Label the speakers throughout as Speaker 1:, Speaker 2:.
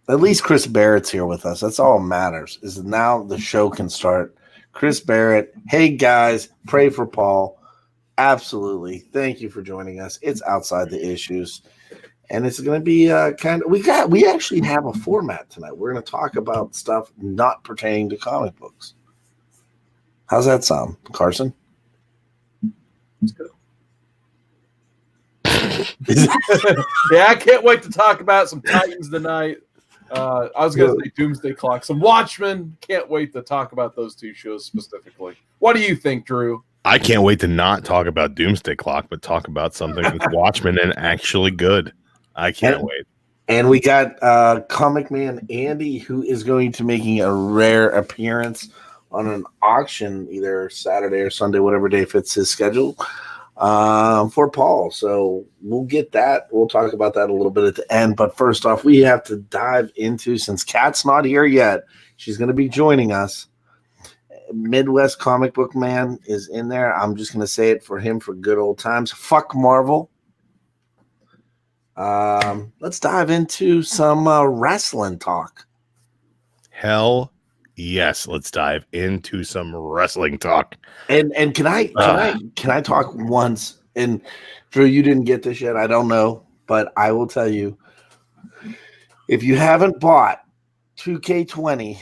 Speaker 1: At least Chris Barrett's here with us. That's all that matters. Is now the show can start. Chris Barrett, hey guys, pray for Paul. Absolutely. Thank you for joining us. It's Outside the Issues. And it's going to be we actually have a format tonight. We're going to talk about stuff not pertaining to comic books. How's that sound, Carson?
Speaker 2: Let's go. Yeah, I can't wait to talk about some Titans tonight. I was going to say Doomsday Clock. Some Watchmen. Can't wait to talk about those two shows specifically. What do you think, Drew?
Speaker 3: I can't wait to not talk about Doomsday Clock, but talk about something that's Watchmen and actually good. I can't wait.
Speaker 1: And we got Comic Man Andy, who is going to making a rare appearance on an auction either Saturday or Sunday, whatever day fits his schedule, for Paul. So we'll get that. We'll talk about that a little bit at the end. But first off, we have to dive into, since Kat's not here yet, she's going to be joining us. Midwest Comic Book Man is in there. I'm just going to say it for him for good old times. Fuck Marvel. Let's dive into some wrestling talk.
Speaker 3: Hell yes, let's dive into some wrestling talk.
Speaker 1: And can I talk once? And Drew, you didn't get this yet. I don't know, but I will tell you. If you haven't bought 2K20,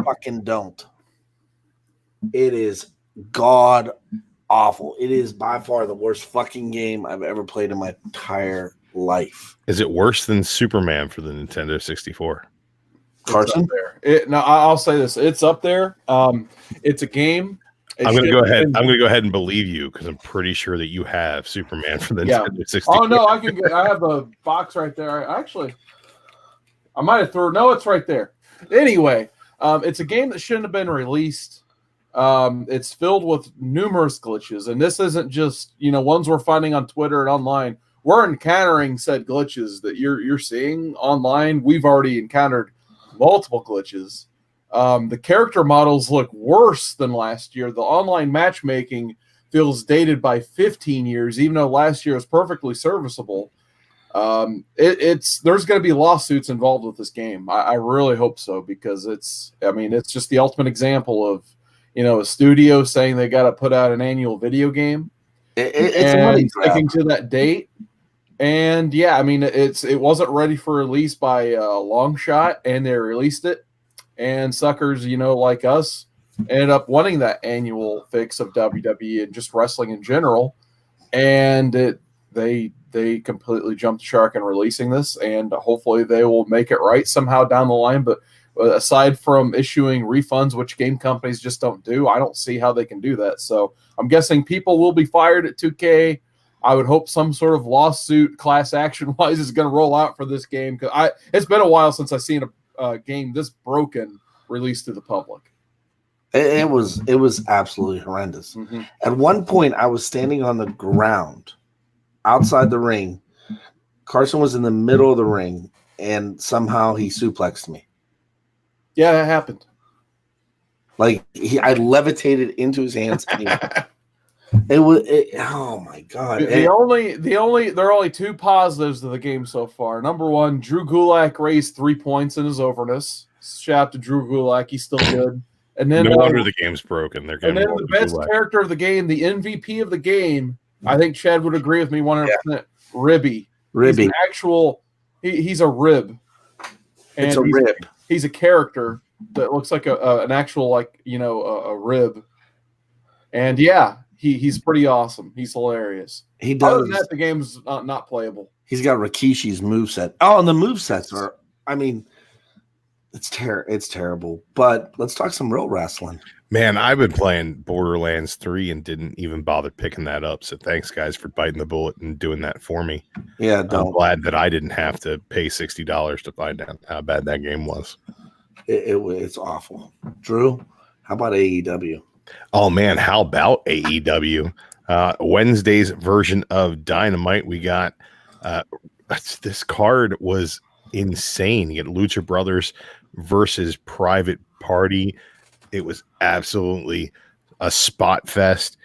Speaker 1: fucking don't. It is god awful. It is by far the worst fucking game I've ever played in my entire life.
Speaker 3: Is it worse than Superman for the Nintendo 64?
Speaker 1: Carson?
Speaker 2: I'll say this. It's up there. It's a game.
Speaker 3: I'm going to go ahead. I'm going to go ahead and believe you because I'm pretty sure that you have Superman for the Nintendo 64.
Speaker 2: Oh no, I have a box right there. I might have thrown. No, it's right there. Anyway, it's a game that shouldn't have been released. It's filled with numerous glitches, and this isn't just ones we're finding on Twitter and online. We're encountering said glitches that you're seeing online. We've already encountered multiple glitches. The character models look worse than last year. The online matchmaking feels dated by 15 years, even though last year was perfectly serviceable. There's going to be lawsuits involved with this game. I really hope so, because it's just the ultimate example of a studio saying they got to put out an annual video game. It's sticking to that date. And yeah, it wasn't ready for release by a long shot, and they released it. And suckers, like us, ended up wanting that annual fix of WWE and just wrestling in general. And they completely jumped the shark in releasing this, and hopefully they will make it right somehow down the line. But aside from issuing refunds, which game companies just don't do, I don't see how they can do that. So I'm guessing people will be fired at 2K. I would hope some sort of lawsuit, class action wise, is going to roll out for this game, because it's been a while since I've seen a game this broken released to the public.
Speaker 1: It was absolutely horrendous. Mm-hmm. At one point, I was standing on the ground outside the ring. Carson was in the middle of the ring, and somehow he suplexed me.
Speaker 2: Yeah, that happened.
Speaker 1: I levitated into his hands. Oh my god!
Speaker 2: There are only two positives to the game so far. Number one, Drew Gulak raised 3 points in his overness. Shout out to Drew Gulak, he's still good. And then
Speaker 3: no wonder the game's broken.
Speaker 2: And then the best character of the game, the MVP of the game, I think Chad would agree with me 100%. Yeah. Ribby. He's a rib. And
Speaker 1: it's a rib.
Speaker 2: He's a character that looks like an actual a rib. And yeah, he's pretty awesome. He's hilarious.
Speaker 1: He does.
Speaker 2: Other than that, the game's not playable.
Speaker 1: He's got Rikishi's moveset. Oh, and the movesets are, it's terrible. But let's talk some real wrestling.
Speaker 3: Man, I've been playing Borderlands 3 and didn't even bother picking that up. So thanks, guys, for biting the bullet and doing that for me.
Speaker 1: Yeah,
Speaker 3: I'm glad that I didn't have to pay $60 to find out how bad that game was.
Speaker 1: It's awful. Drew, how about AEW?
Speaker 3: Oh, man, how about AEW? Wednesday's version of Dynamite, we got this card was insane. You get Lucha Brothers versus Private Party. It was absolutely a spot fest.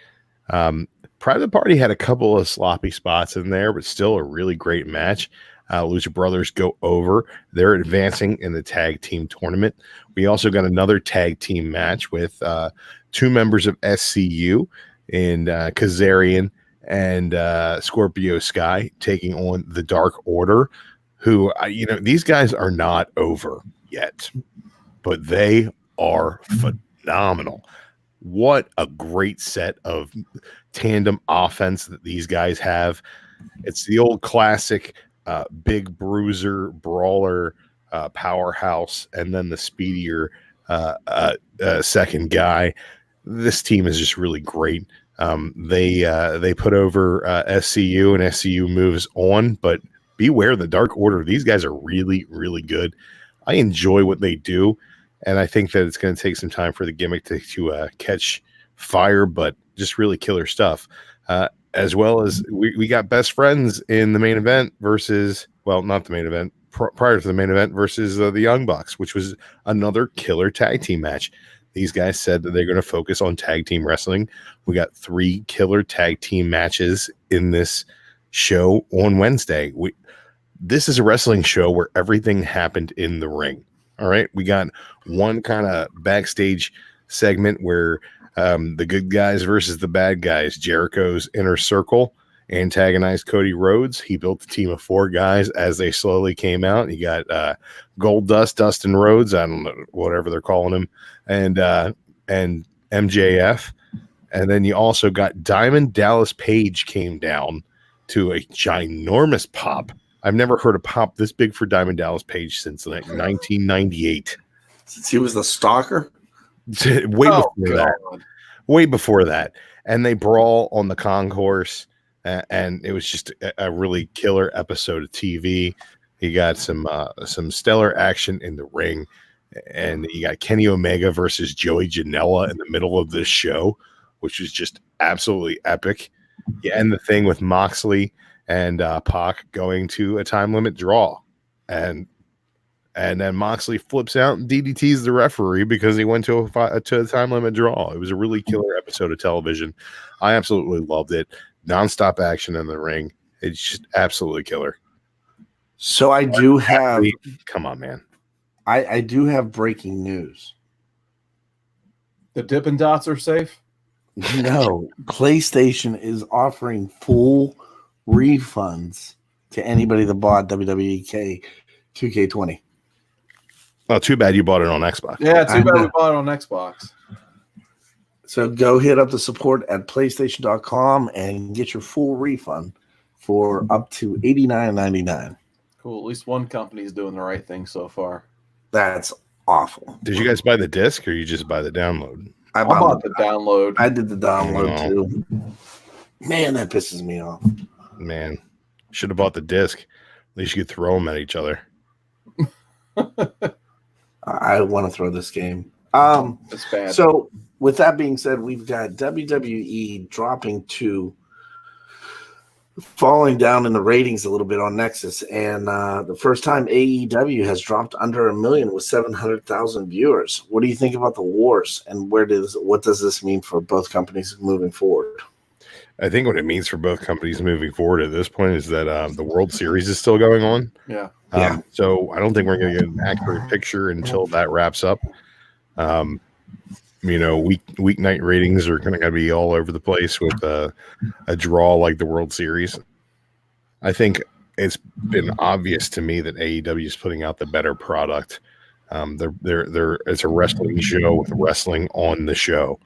Speaker 3: Private Party had a couple of sloppy spots in there, but still a really great match. Lucha Brothers go over. They're advancing in the tag team tournament. We also got another tag team match with two members of SCU and Kazarian and Scorpio Sky taking on the Dark Order, who, these guys are not over yet, but they are phenomenal. What a great set of tandem offense that these guys have. It's the old classic big bruiser, brawler, powerhouse, and then the speedier second guy. This team is just really great. They put over SCU, and SCU moves on, but beware the Dark Order. These guys are really, really good. I enjoy what they do, and I think that it's going to take some time for the gimmick to catch fire, but just really killer stuff. As well as we got best friends in the main event versus, well, not the main event, prior to the main event versus the Young Bucks, which was another killer tag team match. These guys said that they're going to focus on tag team wrestling. We got 3 killer tag team matches in this show on Wednesday. This is a wrestling show where everything happened in the ring. All right. We got one kind of backstage segment where the good guys versus the bad guys, Jericho's Inner Circle, antagonized Cody Rhodes. He built a team of 4 guys as they slowly came out. You got Gold Dust, Dustin Rhodes, I don't know, whatever they're calling him, and MJF. And then you also got Diamond Dallas Page came down to a ginormous pop. I've never heard a pop this big for Diamond Dallas Page since like 1998.
Speaker 1: Since he was the stalker?
Speaker 3: Way before that. And they brawl on the concourse, and it was just a really killer episode of TV. You got some stellar action in the ring, and you got Kenny Omega versus Joey Janela in the middle of this show, which was just absolutely epic. You end the thing with Moxley and Pac going to a time limit draw, and then Moxley flips out and DDTs the referee because he went to a time limit draw. It was a really killer episode of television. I absolutely loved it. Nonstop action in the ring. It's just absolutely killer.
Speaker 1: So I do have.
Speaker 3: Come on, man.
Speaker 1: I do have breaking news.
Speaker 2: The Dippin' Dots are safe?
Speaker 1: No, PlayStation is offering full refunds to anybody that bought WWE 2K20.
Speaker 3: Oh, too bad you bought it on Xbox.
Speaker 2: Yeah, too bad we bought it on Xbox.
Speaker 1: So go hit up the support at PlayStation.com and get your full refund for up to $89.99.
Speaker 2: Cool. At least one company's doing the right thing so far.
Speaker 1: That's awful.
Speaker 3: Did you guys buy the disc or you just buy the download?
Speaker 1: I
Speaker 2: bought the download.
Speaker 1: I did the download too. Man, that pisses me off.
Speaker 3: Man, should have bought the disc. At least you could throw them at each other.
Speaker 1: I want to throw this game.
Speaker 2: It's bad.
Speaker 1: So, with that being said, we've got WWE falling down in the ratings a little bit on Nexus, and the first time AEW has dropped under 1 million with 700,000 viewers. What do you think about the wars, and what does this mean for both companies moving forward?
Speaker 3: I think what it means for both companies moving forward at this point is that the World Series is still going on.
Speaker 2: Yeah.
Speaker 3: So I don't think we're going to get an accurate picture until that wraps up. Weeknight ratings are going to be all over the place with a draw like the World Series. I think it's been obvious to me that AEW is putting out the better product. It's a wrestling show with wrestling on the show.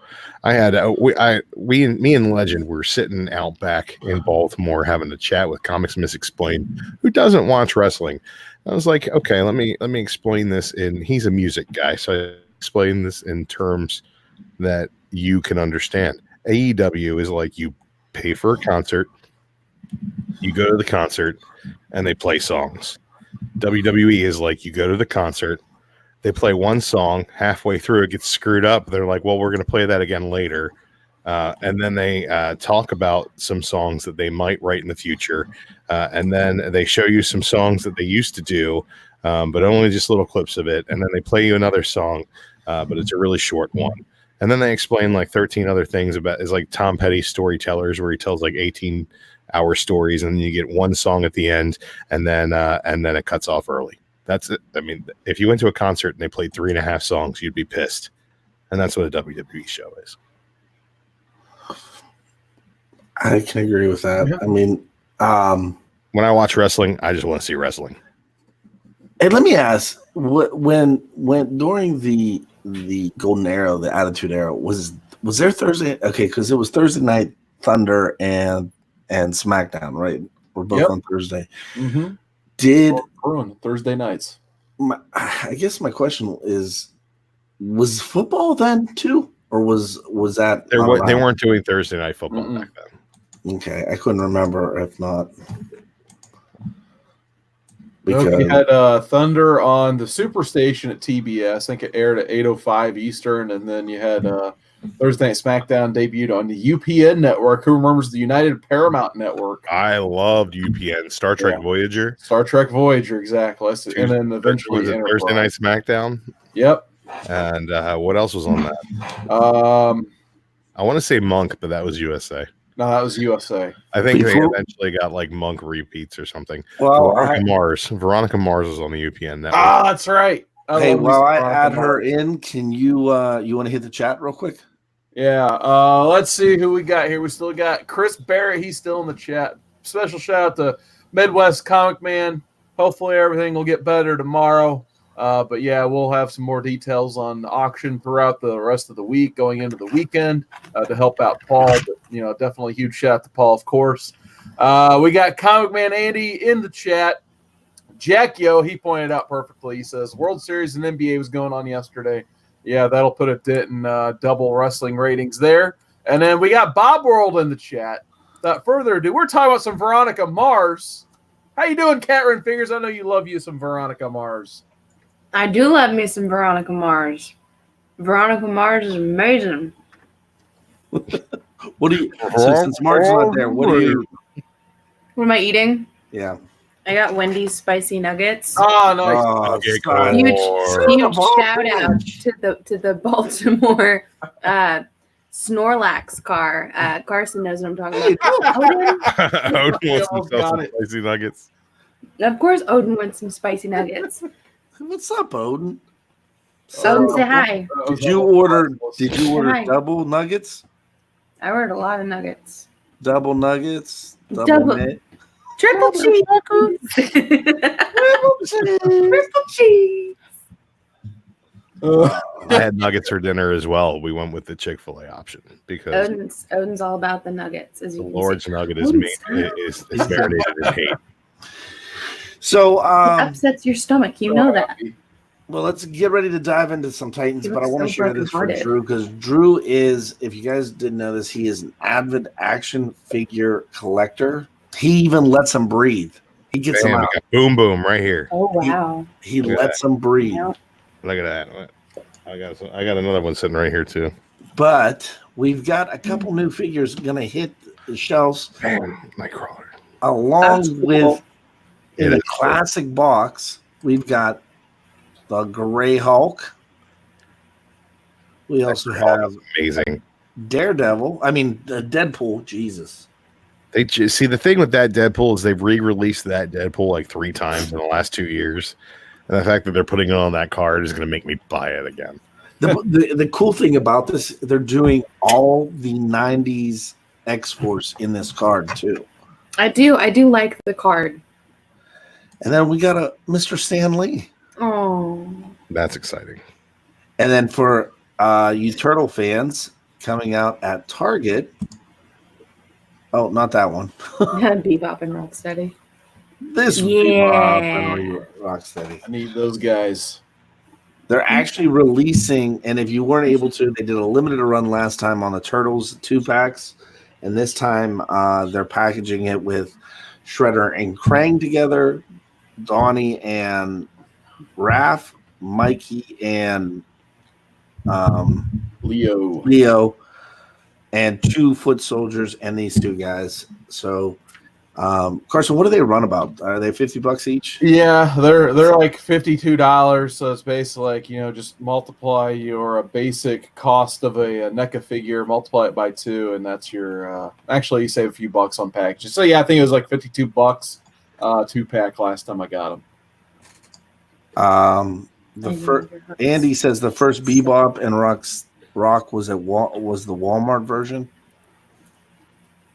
Speaker 3: Me and Legend were sitting out back in Baltimore having a chat with Comics Misexplained, who doesn't watch wrestling. I was like, okay, let me explain this. He's a music guy, so I explain this in terms that you can understand. AEW is like you pay for a concert, you go to the concert, and they play songs. WWE is like you go to the concert, they play one song, halfway through it gets screwed up. They're like, well, we're going to play that again later. And then they talk about some songs that they might write in the future. And then they show you some songs that they used to do, but only just little clips of it. And then they play you another song, but it's a really short one. And then they explain like 13 other things about, it's like Tom Petty's Storytellers, where he tells like 18 hour stories, and you get one song at the end, and then it cuts off early. That's it. I mean, if you went to a concert and they played 3.5 songs, you'd be pissed. And that's what a WWE show is.
Speaker 1: I can agree with that.
Speaker 2: Yeah.
Speaker 1: I mean,
Speaker 3: when I watch wrestling, I just want to see wrestling.
Speaker 1: and let me ask, when during the Golden Era, the Attitude Era, was there Thursday? Okay, because it was Thursday night Thunder and SmackDown, right? We're both on Thursday.
Speaker 2: Mm-hmm.
Speaker 1: Did
Speaker 2: Thursday nights?
Speaker 1: I guess my question is, was football then too, or was that
Speaker 3: they weren't doing Thursday night football back then?
Speaker 1: Okay, I couldn't remember if not.
Speaker 2: Because you had Thunder on the Superstation at TBS. I think it aired at 8:05 Eastern, and then you had Thursday Night SmackDown debuted on the UPN network. Who remembers the United Paramount Network?
Speaker 3: I loved UPN. Star Trek Voyager.
Speaker 2: Star Trek Voyager, exactly. And then eventually
Speaker 3: Thursday Night SmackDown.
Speaker 2: Yep.
Speaker 3: And what else was on that? I want to say Monk, but that was USA.
Speaker 2: No, that was USA.
Speaker 3: I think they eventually got like Monk repeats or something.
Speaker 1: Well,
Speaker 3: Veronica Mars was on the UPN network.
Speaker 2: Ah, that's right.
Speaker 1: Hey, while I add her in, can you want to hit the chat real quick?
Speaker 2: Yeah. Let's see who we got here. We still got Chris Barrett. He's still in the chat. Special shout out to Midwest Comic Man. Hopefully everything will get better tomorrow. But yeah, we'll have some more details on the auction throughout the rest of the week, going into the weekend to help out Paul. But, definitely huge shout out to Paul, of course. We got Comic Man Andy in the chat. Jack Yo, he pointed out perfectly. He says World Series and NBA was going on yesterday. Yeah, that'll put a dent in double wrestling ratings there. And then we got Bob World in the chat. Without further ado, we're talking about some Veronica Mars. How you doing, Catherine Fingers? I know you love you some Veronica Mars.
Speaker 4: I do love me some Veronica Mars. Veronica Mars is amazing.
Speaker 1: What do you? So since Mark's not there, what do you?
Speaker 4: What am I eating?
Speaker 1: Yeah.
Speaker 4: I got Wendy's spicy nuggets.
Speaker 2: Oh, nice.
Speaker 4: Huge shout out to the Baltimore Snorlax car. Carson knows what I'm talking about.
Speaker 3: Odin wants some spicy nuggets.
Speaker 4: Of course, Odin wants some spicy nuggets.
Speaker 1: What's up, Odin?
Speaker 4: Odin, say hi.
Speaker 1: Did you order double nuggets?
Speaker 4: I ordered a lot of nuggets.
Speaker 1: Double nuggets.
Speaker 4: Triple cheese. Triple cheese.
Speaker 3: I had nuggets for dinner as well. We went with the Chick-fil-A option because
Speaker 4: Odin's all about the nuggets. As you
Speaker 3: the Lord's nugget is marinated in hate.
Speaker 1: So
Speaker 4: it upsets your stomach. You know that.
Speaker 1: Well, let's get ready to dive into some Titans, but I want to share this for Drew because Drew is, if you guys didn't know this, he is an avid action figure collector. He even lets them breathe. He gets them out.
Speaker 3: Boom, boom, right here.
Speaker 4: Oh wow!
Speaker 1: He lets them breathe.
Speaker 4: Yep.
Speaker 3: Look at that. I got another one sitting right here too.
Speaker 1: But we've got a couple new figures going to hit the shelves.
Speaker 3: Man, Nightcrawler.
Speaker 1: Along with in a classic box, we've got the Gray Hulk. We also have
Speaker 3: amazing
Speaker 1: Daredevil. I mean, Deadpool. Jesus.
Speaker 3: They just see the thing with that Deadpool is they've re-released that Deadpool like 3 times in the last 2 years, and the fact that they're putting it on that card is going to make me buy it again.
Speaker 1: The cool thing about this, they're doing all the 90s X-Force in this card too.
Speaker 4: I do like the card.
Speaker 1: And then we got a Mr. Stan Lee.
Speaker 4: Oh,
Speaker 3: that's exciting.
Speaker 1: And then for you Turtle fans, coming out at Target. Oh, not that one.
Speaker 4: Bebop and Rocksteady.
Speaker 1: This Bebop and Rocksteady.
Speaker 2: I need those guys.
Speaker 1: They're actually releasing, and if you weren't able to, they did a limited run last time on the Turtles 2-packs, and this time they're packaging it with Shredder and Krang together, Donnie and Raph, Mikey and Leo, and 2 foot soldiers and these 2 guys. So Carson, what do they run about? Are they $50 each?
Speaker 2: Yeah, they're like $52. So it's basically like, just multiply your basic cost of a NECA figure, multiply it by 2, and that's your. Actually, you save a few bucks on packages. So yeah, I think it was like $52, 2-pack last time I got them.
Speaker 1: Andy says the first Bebop and Rock was the Walmart version.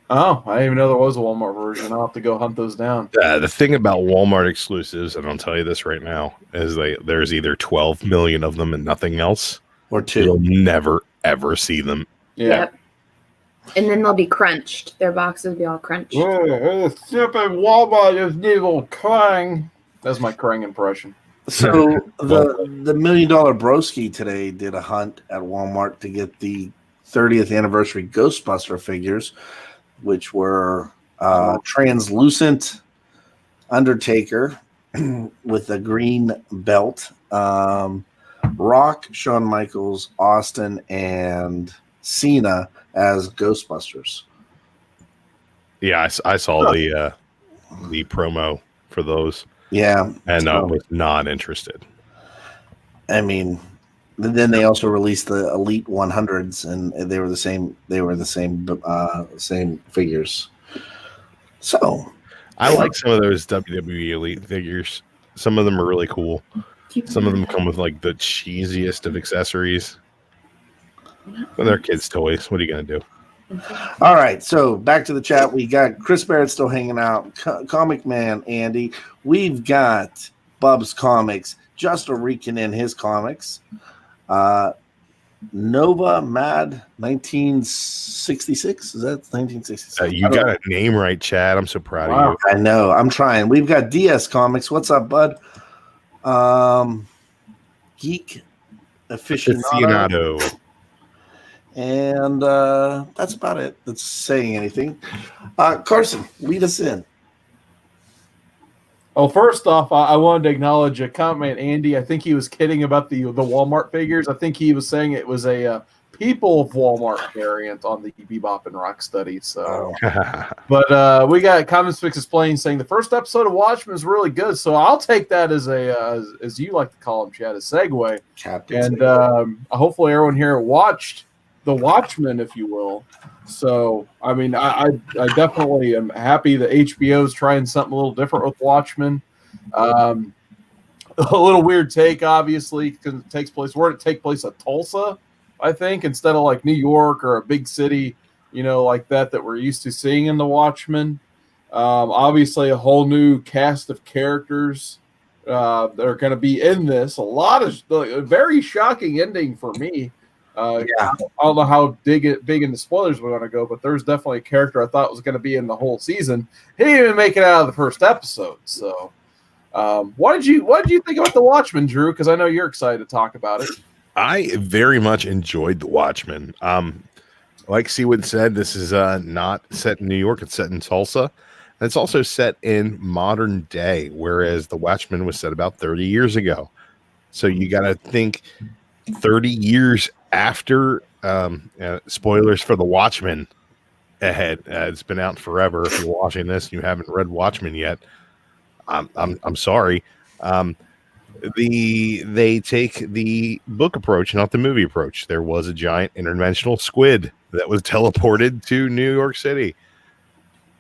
Speaker 2: Oh, I didn't even know there was a Walmart version. I'll have to go hunt those down.
Speaker 3: The thing about Walmart exclusives, and I'll tell you this right now, is there's either 12 million of them and nothing else,
Speaker 1: or 2.
Speaker 3: You'll never ever see them.
Speaker 2: Yeah.
Speaker 4: Yep. And then they'll be crunched. Their boxes will be all crunched.
Speaker 2: Stupid Walmart is evil Krang. That's my Krang impression.
Speaker 1: So the $1 Million Broski today did a hunt at Walmart to get the 30th anniversary Ghostbuster figures, which were translucent Undertaker with a green belt, Rock, Shawn Michaels, Austin, and Cena as Ghostbusters.
Speaker 3: Yeah, I saw the promo for those.
Speaker 1: Yeah,
Speaker 3: and was not interested.
Speaker 1: I mean, then they also released the Elite 100s, and they were the same. They were the same figures. So,
Speaker 3: I like some of those WWE Elite figures. Some of them are really cool. Some of them come with like the cheesiest of accessories. But they're kids' toys. What are you gonna do?
Speaker 1: All right, so back to the chat. We got Chris Barrett still hanging out. Comic Man Andy. We've got Bub's Comics. Just a Rican in his comics. Nova Mad 1966. Is that 1966?
Speaker 3: You got a name right, Chad. I'm so proud of you.
Speaker 1: I know. I'm trying. We've got DS Comics. What's up, bud? Geek Aficionado. And that's about it. That's saying anything. Carson, lead us in.
Speaker 2: Oh, first off, I wanted to acknowledge a comment, Andy. I think he was kidding about the Walmart figures. I think he was saying it was a People of Walmart variant on the Bebop and Rock study. So, but we got Comics Fix Explained saying the first episode of Watchmen is really good. So I'll take that as as you like to call him, Chad, a segue.
Speaker 1: Captain.
Speaker 2: And hopefully everyone here watched The Watchmen, if you will. So, I mean, I definitely am happy that HBO is trying something a little different with Watchmen. A little weird take, obviously, because it takes place. Where did it take place? At Tulsa, I think, instead of like New York or a big city, like that we're used to seeing in The Watchmen. Obviously, a whole new cast of characters that are going to be in this. A lot of a very shocking ending for me. I don't know how big into spoilers we're going to go, but there's definitely a character I thought was going to be in the whole season. He didn't even make it out of the first episode. So, what did you think about The Watchmen, Drew? Because I know you're excited to talk about it.
Speaker 3: I very much enjoyed The Watchmen. Like Seawood said, this is not set in New York; it's set in Tulsa, and it's also set in modern day, whereas The Watchmen was set about 30 years ago. So you got to think 30 years after spoilers for The Watchmen ahead. It's been out forever. If you're watching this and you haven't read Watchmen yet, I'm sorry. They take the book approach, not the movie approach. There was a giant interdimensional squid that was teleported to New York City.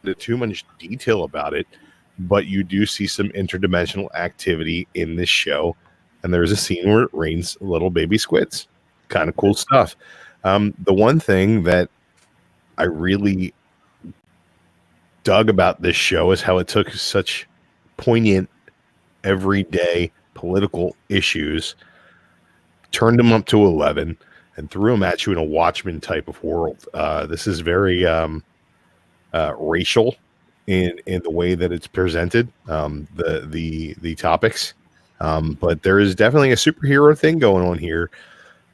Speaker 3: There's too much detail about it, but you do see some interdimensional activity in this show, and there's a scene where it rains little baby squids. Kind of cool stuff. The one thing that I really dug about this show is how it took such poignant, everyday political issues, turned them up to 11, and threw them at you in a Watchmen type of world. This is very racial in the way that it's presented, the topics. But there is definitely a superhero thing going on here.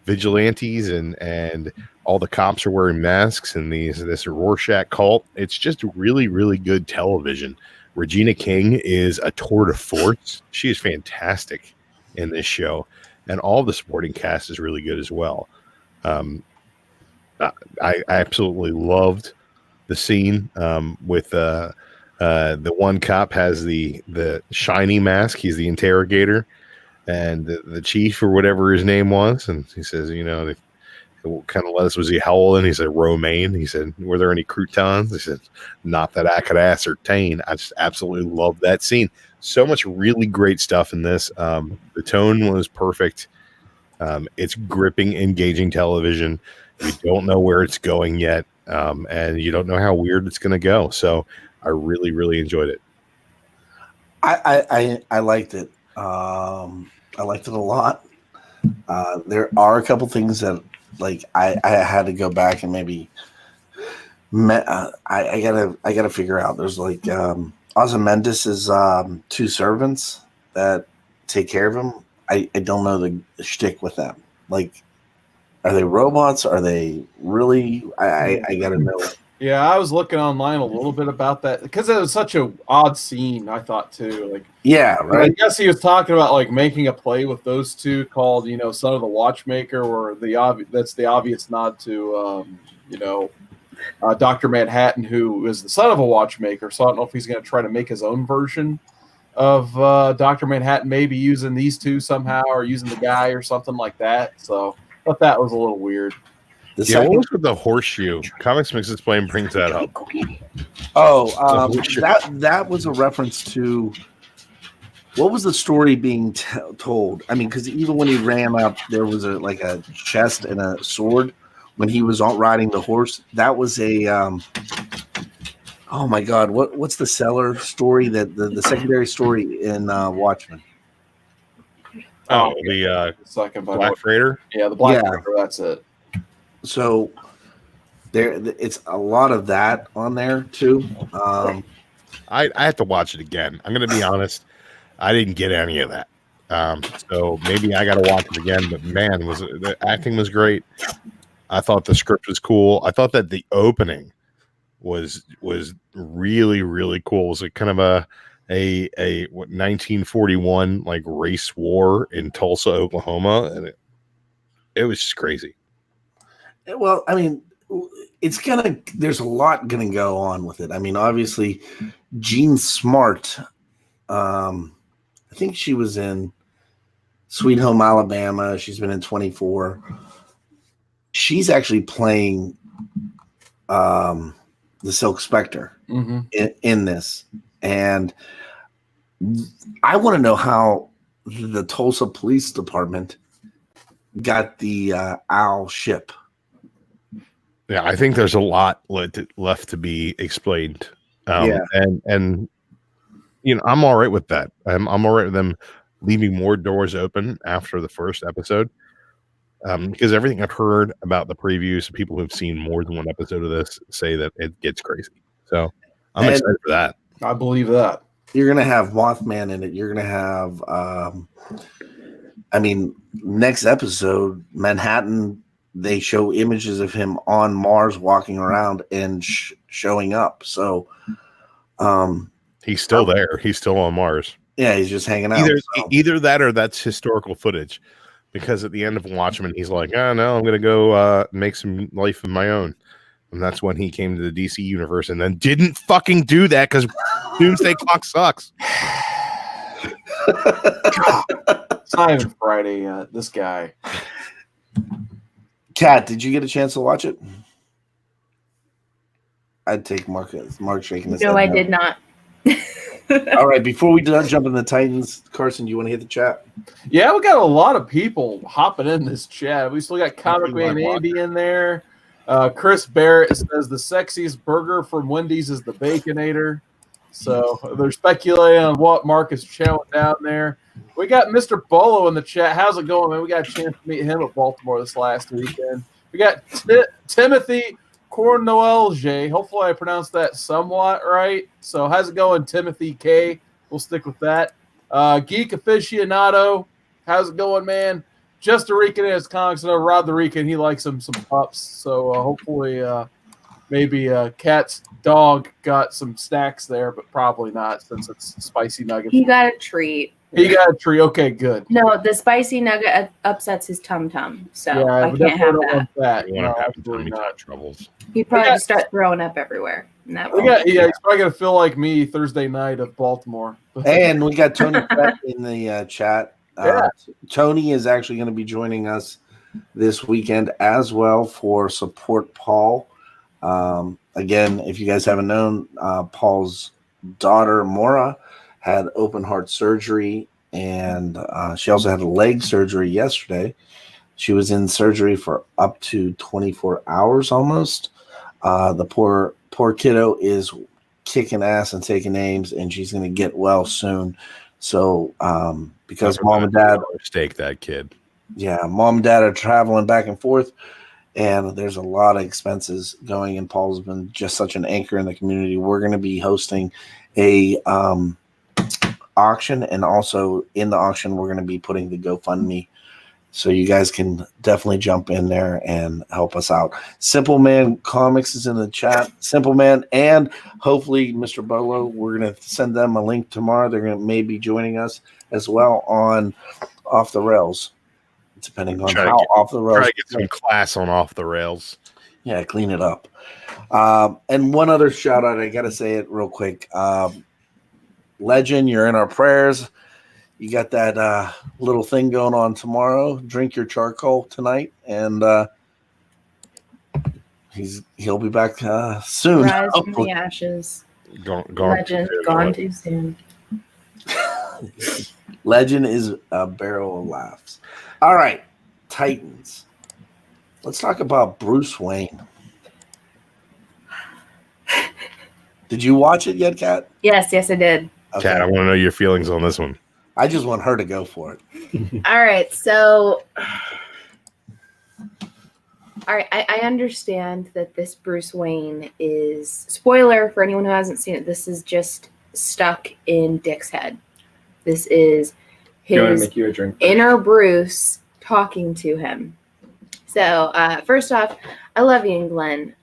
Speaker 3: Vigilantes and all the cops are wearing masks, and this Rorschach cult. It's just really, really good television. Regina King is a tour de force. She is fantastic in this show, and all the supporting cast is really good as well. I absolutely loved the scene with The one cop has the shiny mask. He's the interrogator, and the chief or whatever his name was, and he says, what kind of lettuce was he? How old? And he said, romaine. He said, were there any croutons? He said, not that I could ascertain. I just absolutely love that scene. So much really great stuff in this. The tone was perfect. It's gripping, engaging television. You don't know where it's going yet, and you don't know how weird it's going to go. So I really, really enjoyed it.
Speaker 1: I liked it. I liked it a lot. There are a couple things that I had to go back and maybe I gotta figure out. There's Ozymandias' two servants that take care of him. I don't know the shtick with them. Are they robots? Are they really? I gotta know.
Speaker 2: Yeah, I was looking online a little bit about that because it was such an odd scene. I thought too,
Speaker 1: yeah, right.
Speaker 2: I guess he was talking about making a play with those two called, Son of the Watchmaker, or that's the obvious nod to, Dr. Manhattan, who is the son of a watchmaker. So I don't know if he's going to try to make his own version of Dr. Manhattan, maybe using these two somehow, or using the guy or something like that. So I thought that was a little weird.
Speaker 3: What was with the horseshoe? Comics Mix Explain brings that up.
Speaker 1: Oh, that was a reference to what was the story being told? I mean, because even when he ran up, there was a chest and a sword when he was riding the horse. That was a oh my God, what's the seller story that the secondary story in Watchmen?
Speaker 3: Oh, the Black Freighter.
Speaker 2: Yeah, the Black Freighter. That's it.
Speaker 1: So it's a lot of that on there too.
Speaker 3: I have to watch it again. I'm going to be honest. I didn't get any of that. So maybe I got to watch it again. But man, the acting was great. I thought the script was cool. I thought that the opening was really, really cool. It was kind of a 1941 race war in Tulsa, Oklahoma, and it was just crazy.
Speaker 1: Well, I mean, there's a lot gonna go on with it. I mean, obviously, Jean Smart, I think she was in Sweet Home Alabama. She's been in 24. She's actually playing the Silk Spectre in this. And I want to know how the Tulsa Police Department got the OWL ship.
Speaker 3: Yeah, I think there's a lot left to be explained. And I'm all right with that. I'm all right with them leaving more doors open after the first episode, because everything I've heard about the previews, people who've seen more than one episode of this say that it gets crazy. So I'm excited for that.
Speaker 2: I believe that.
Speaker 1: You're going to have Mothman in it. You're going to have, next episode, Manhattan, they show images of him on Mars walking around and showing up. So
Speaker 3: he's still there. He's still on Mars.
Speaker 1: Yeah, he's just hanging out.
Speaker 3: Either that or that's historical footage, because at the end of Watchmen, he's like, oh, no, I'm going to go make some life of my own. And that's when he came to the DC universe and then didn't fucking do that because Doomsday Clock sucks.
Speaker 2: It's not even Friday yet. This guy.
Speaker 1: Kat, did you get a chance to watch it? I'd take Mark shaking his head.
Speaker 4: No, I did not.
Speaker 1: All right, before we jump in the Titans, Carson, do you want to hit the chat?
Speaker 2: Yeah, we got a lot of people hopping in this chat. We still got Comic Man Andy in there. Chris Barrett says the sexiest burger from Wendy's is the Baconator. So they're speculating on what Mark is chowing down there. We got Mr. Bolo in the chat. How's it going, man? We got a chance to meet him at Baltimore this last weekend. We got Timothy Cornelge. Hopefully I pronounced that somewhat right. So how's it going, Timothy K? We'll stick with that. Geek Aficionado. How's it going, man? Just a Rican in his comics. I know Rod the Rican, he likes some pups. So hopefully maybe Cat's dog got some snacks there, but probably not since it's spicy nuggets.
Speaker 4: He got a treat.
Speaker 2: He got a tree. Okay, good.
Speaker 4: No, the spicy nugget upsets his tum tum, so
Speaker 2: Yeah,
Speaker 4: I
Speaker 2: but
Speaker 4: can't have
Speaker 2: definitely don't
Speaker 4: that.
Speaker 2: want that.
Speaker 3: You want
Speaker 2: No,
Speaker 3: to have
Speaker 2: absolutely
Speaker 3: tummy
Speaker 2: not.
Speaker 3: troubles.
Speaker 4: He'd probably
Speaker 2: got-
Speaker 4: just start throwing up everywhere. And that
Speaker 2: We
Speaker 4: won't
Speaker 2: got,
Speaker 4: be
Speaker 2: yeah, he's probably gonna feel like me Thursday night of Baltimore.
Speaker 1: And we got Tony Pratt in the chat.
Speaker 2: Yeah.
Speaker 1: Tony is actually going to be joining us this weekend as well for Support Paul. Again, if you guys haven't known, Paul's daughter, Maura, had open heart surgery, and she also had a leg surgery yesterday. She was in surgery for up to 24 hours almost. The poor kiddo is kicking ass and taking names, and she's going to get well soon. So because mom and dad
Speaker 3: stake that kid.
Speaker 1: Yeah, mom and dad are traveling back and forth, and there's a lot of expenses going, and Paul's been just such an anchor in the community. We're going to be hosting a auction, and also in the auction we're going to be putting the GoFundMe, so you guys can definitely jump in there and help us out. Simple Man Comics is in the chat. Simple Man and hopefully Mr. Bolo, we're going to send them a link tomorrow. They're going to maybe joining us as well on Off the Rails, depending on how off the rails.
Speaker 3: Try to get some class on Off the Rails.
Speaker 1: Yeah, clean it up. And one other shout out, I got to say it real quick. Legend, you're in our prayers. You got that little thing going on tomorrow. Drink your charcoal tonight, and he'll be back soon.
Speaker 4: Rise from the ashes. Legend gone too soon.
Speaker 1: Legend is a barrel of laughs. All right, Titans. Let's talk about Bruce Wayne. Did you watch it yet, Kat?
Speaker 4: Yes, I did.
Speaker 1: Okay.
Speaker 3: Kat, I want to know your feelings on this one.
Speaker 1: I just want her to go for it.
Speaker 4: All right, so I understand that this Bruce Wayne is, spoiler for anyone who hasn't seen it, this is just stuck in Dick's head. This is his
Speaker 2: make you a drink.
Speaker 4: inner Bruce talking to him. So first off, I love Ian Glenn.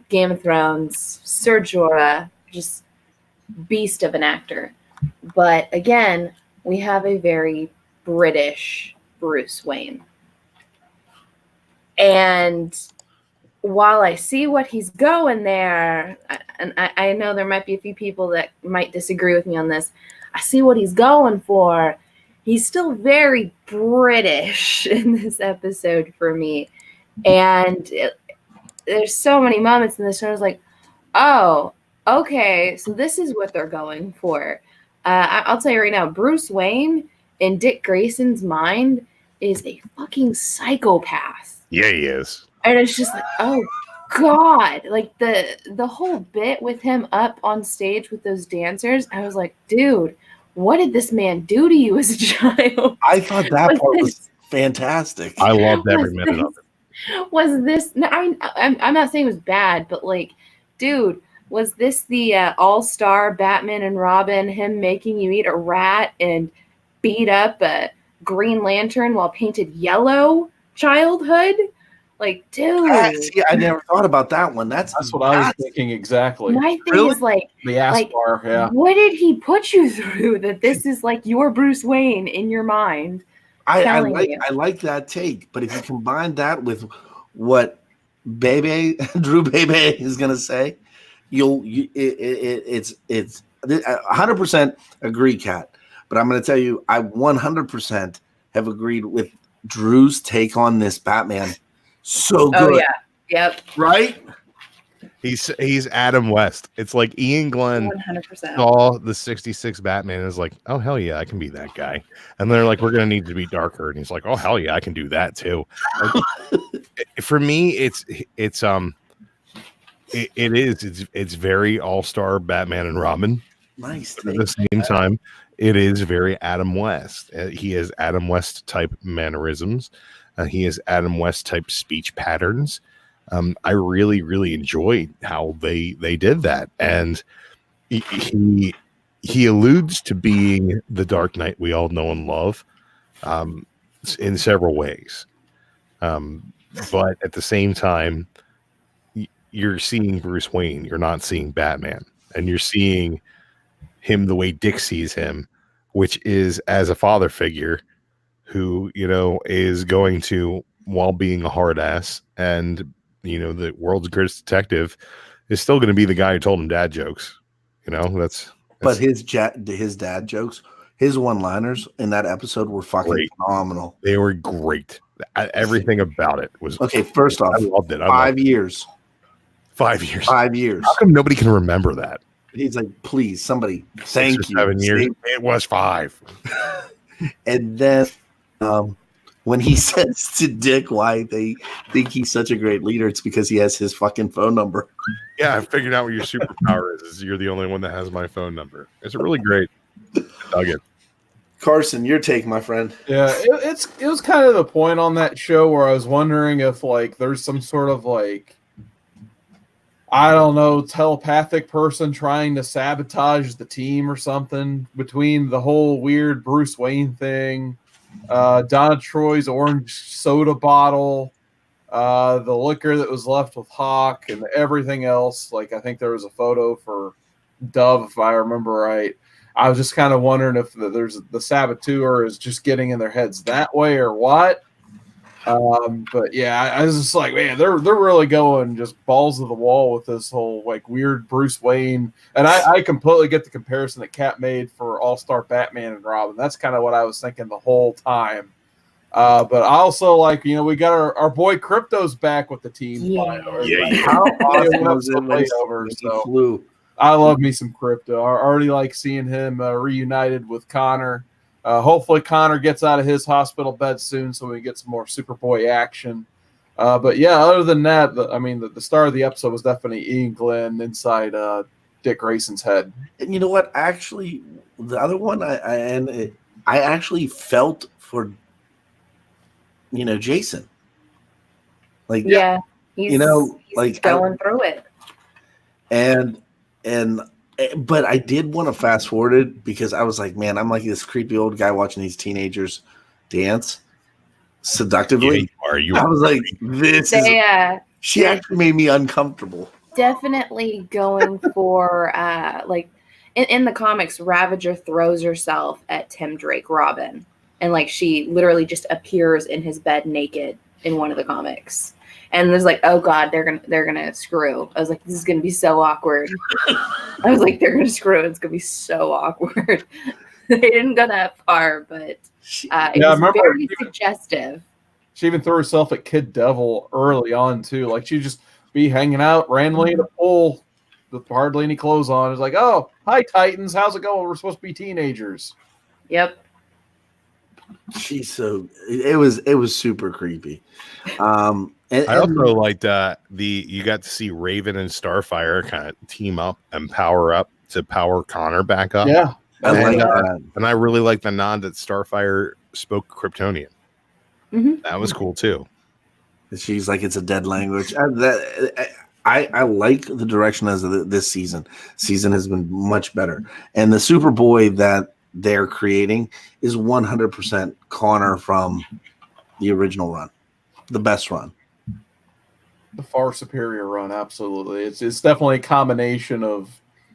Speaker 4: Game of Thrones, Ser Jorah, just beast of an actor. But again, we have a very British Bruce Wayne. And while I see what he's going there, and I know there might be a few people that might disagree with me on this, I see what he's going for. He's still very British in this episode for me. And there's so many moments in this show. I was like, oh, okay, so this is what they're going for. I'll tell you right now, Bruce Wayne in Dick Grayson's mind is a fucking psychopath.
Speaker 3: Yeah, he is.
Speaker 4: And it's just like, oh God, like the whole bit with him up on stage with those dancers, I was like, dude, what did this man do to you as a child?
Speaker 1: I thought that part was fantastic.
Speaker 3: I loved every minute of it.
Speaker 4: Was this? No, I'm not saying it was bad, but like, dude, was this the all-star Batman and Robin? Him making you eat a rat and beat up a Green Lantern while painted yellow childhood? Like, dude.
Speaker 1: I never thought about that one. That's
Speaker 2: what I was thinking exactly.
Speaker 4: My thing is like,
Speaker 2: The ass bar, yeah.
Speaker 4: what did he put you through that this is like your Bruce Wayne in your mind?
Speaker 1: I like that take, but if you combine that with what Drew Bebe is gonna say, it's 100% agree, Kat. But I'm gonna tell you, I 100% have agreed with Drew's take on this Batman. So good.
Speaker 4: Oh yeah, yep.
Speaker 1: Right?
Speaker 3: He's Adam West. It's like Ian Glenn
Speaker 4: 100%.
Speaker 3: saw the 66 Batman and is like, oh hell yeah, I can be that guy. And they're like, we're gonna need to be darker. And he's like, oh hell yeah, I can do that too. For me, it's very all-star Batman and Robin.
Speaker 1: Nice.
Speaker 3: But at the same time, it is very Adam West. He has Adam West type mannerisms. He has Adam West type speech patterns. I really, really enjoyed how they did that, and he alludes to being the Dark Knight we all know and love in several ways. But at the same time, you're seeing Bruce Wayne. You're not seeing Batman, and you're seeing him the way Dick sees him, which is as a father figure who, is going to, while being a hard ass and, the world's greatest detective, is still going to be the guy who told him dad jokes. That's
Speaker 1: But his dad jokes, his one-liners in that episode were fucking
Speaker 3: great.
Speaker 1: phenomenal.
Speaker 3: They were great. Everything about it was
Speaker 1: okay. First off,
Speaker 3: I loved it.
Speaker 1: 5 years.
Speaker 3: 5 years.
Speaker 1: 5 years.
Speaker 3: How come nobody can remember that?
Speaker 1: He's like, please, somebody, thank
Speaker 3: 6 or
Speaker 1: you.
Speaker 3: 7 years. It was 5.
Speaker 1: And then when he says to Dick why they think he's such a great leader, it's because he has his fucking phone number.
Speaker 3: Yeah, I figured out what your superpower is you're the only one that has my phone number. It's really great. Dug it.
Speaker 1: Carson, your take, my friend.
Speaker 2: Yeah, it was kind of the point on that show where I was wondering if like there's some sort of like, I don't know, telepathic person trying to sabotage the team or something, between the whole weird Bruce Wayne thing, Donna Troy's orange soda bottle, the liquor that was left with Hawk, and everything else. Like, I think there was a photo for Dove, if I remember right. I was just kind of wondering if there's the saboteur is just getting in their heads that way or what. But yeah, I was just like, man, they're really going just balls to the wall with this whole like weird Bruce Wayne. And I completely get the comparison that Cat made for All-Star Batman and Robin. That's kind of what I was thinking the whole time. But I also like, we got our boy Crypto's back with the team.
Speaker 4: Yeah.
Speaker 1: How awesome was it when he flew?
Speaker 2: I love me some Crypto. I already like seeing him reunited with Connor. Hopefully Connor gets out of his hospital bed soon so we get some more Superboy action. But yeah, other than that, the star of the episode was definitely Ian Glenn inside Dick Grayson's head.
Speaker 1: And you know what? Actually, the other one, I actually felt for, Jason. Like,
Speaker 4: yeah, he's
Speaker 1: like
Speaker 4: going through it.
Speaker 1: But I did want to fast forward it because I was like, man, I'm like this creepy old guy watching these teenagers dance seductively.
Speaker 3: Yeah,
Speaker 1: I was like, she actually made me uncomfortable.
Speaker 4: Definitely going for like in the comics, Ravager throws herself at Tim Drake Robin, and like she literally just appears in his bed naked in one of the comics. And there's like, oh god, they're gonna screw. I was like, this is gonna be so awkward. I was like, they're gonna screw. It's gonna be so awkward. They didn't go that far, but it was very suggestive.
Speaker 2: She even threw herself at Kid Devil early on too. Like she'd just be hanging out randomly in a pool with hardly any clothes on. It's like, oh, hi Titans, how's it going? We're supposed to be teenagers.
Speaker 4: Yep.
Speaker 1: It was super creepy.
Speaker 3: I also liked you got to see Raven and Starfire kind of team up and power up to power Connor back up.
Speaker 2: Yeah,
Speaker 3: and I really like the nod that Starfire spoke Kryptonian.
Speaker 4: Mm-hmm.
Speaker 3: That was cool too.
Speaker 1: She's like, it's a dead language. I like the direction as of this season. Season has been much better, and the Superboy that they're creating is 100% Connor from the original run, the best run.
Speaker 2: The far superior run, absolutely. It's definitely a combination of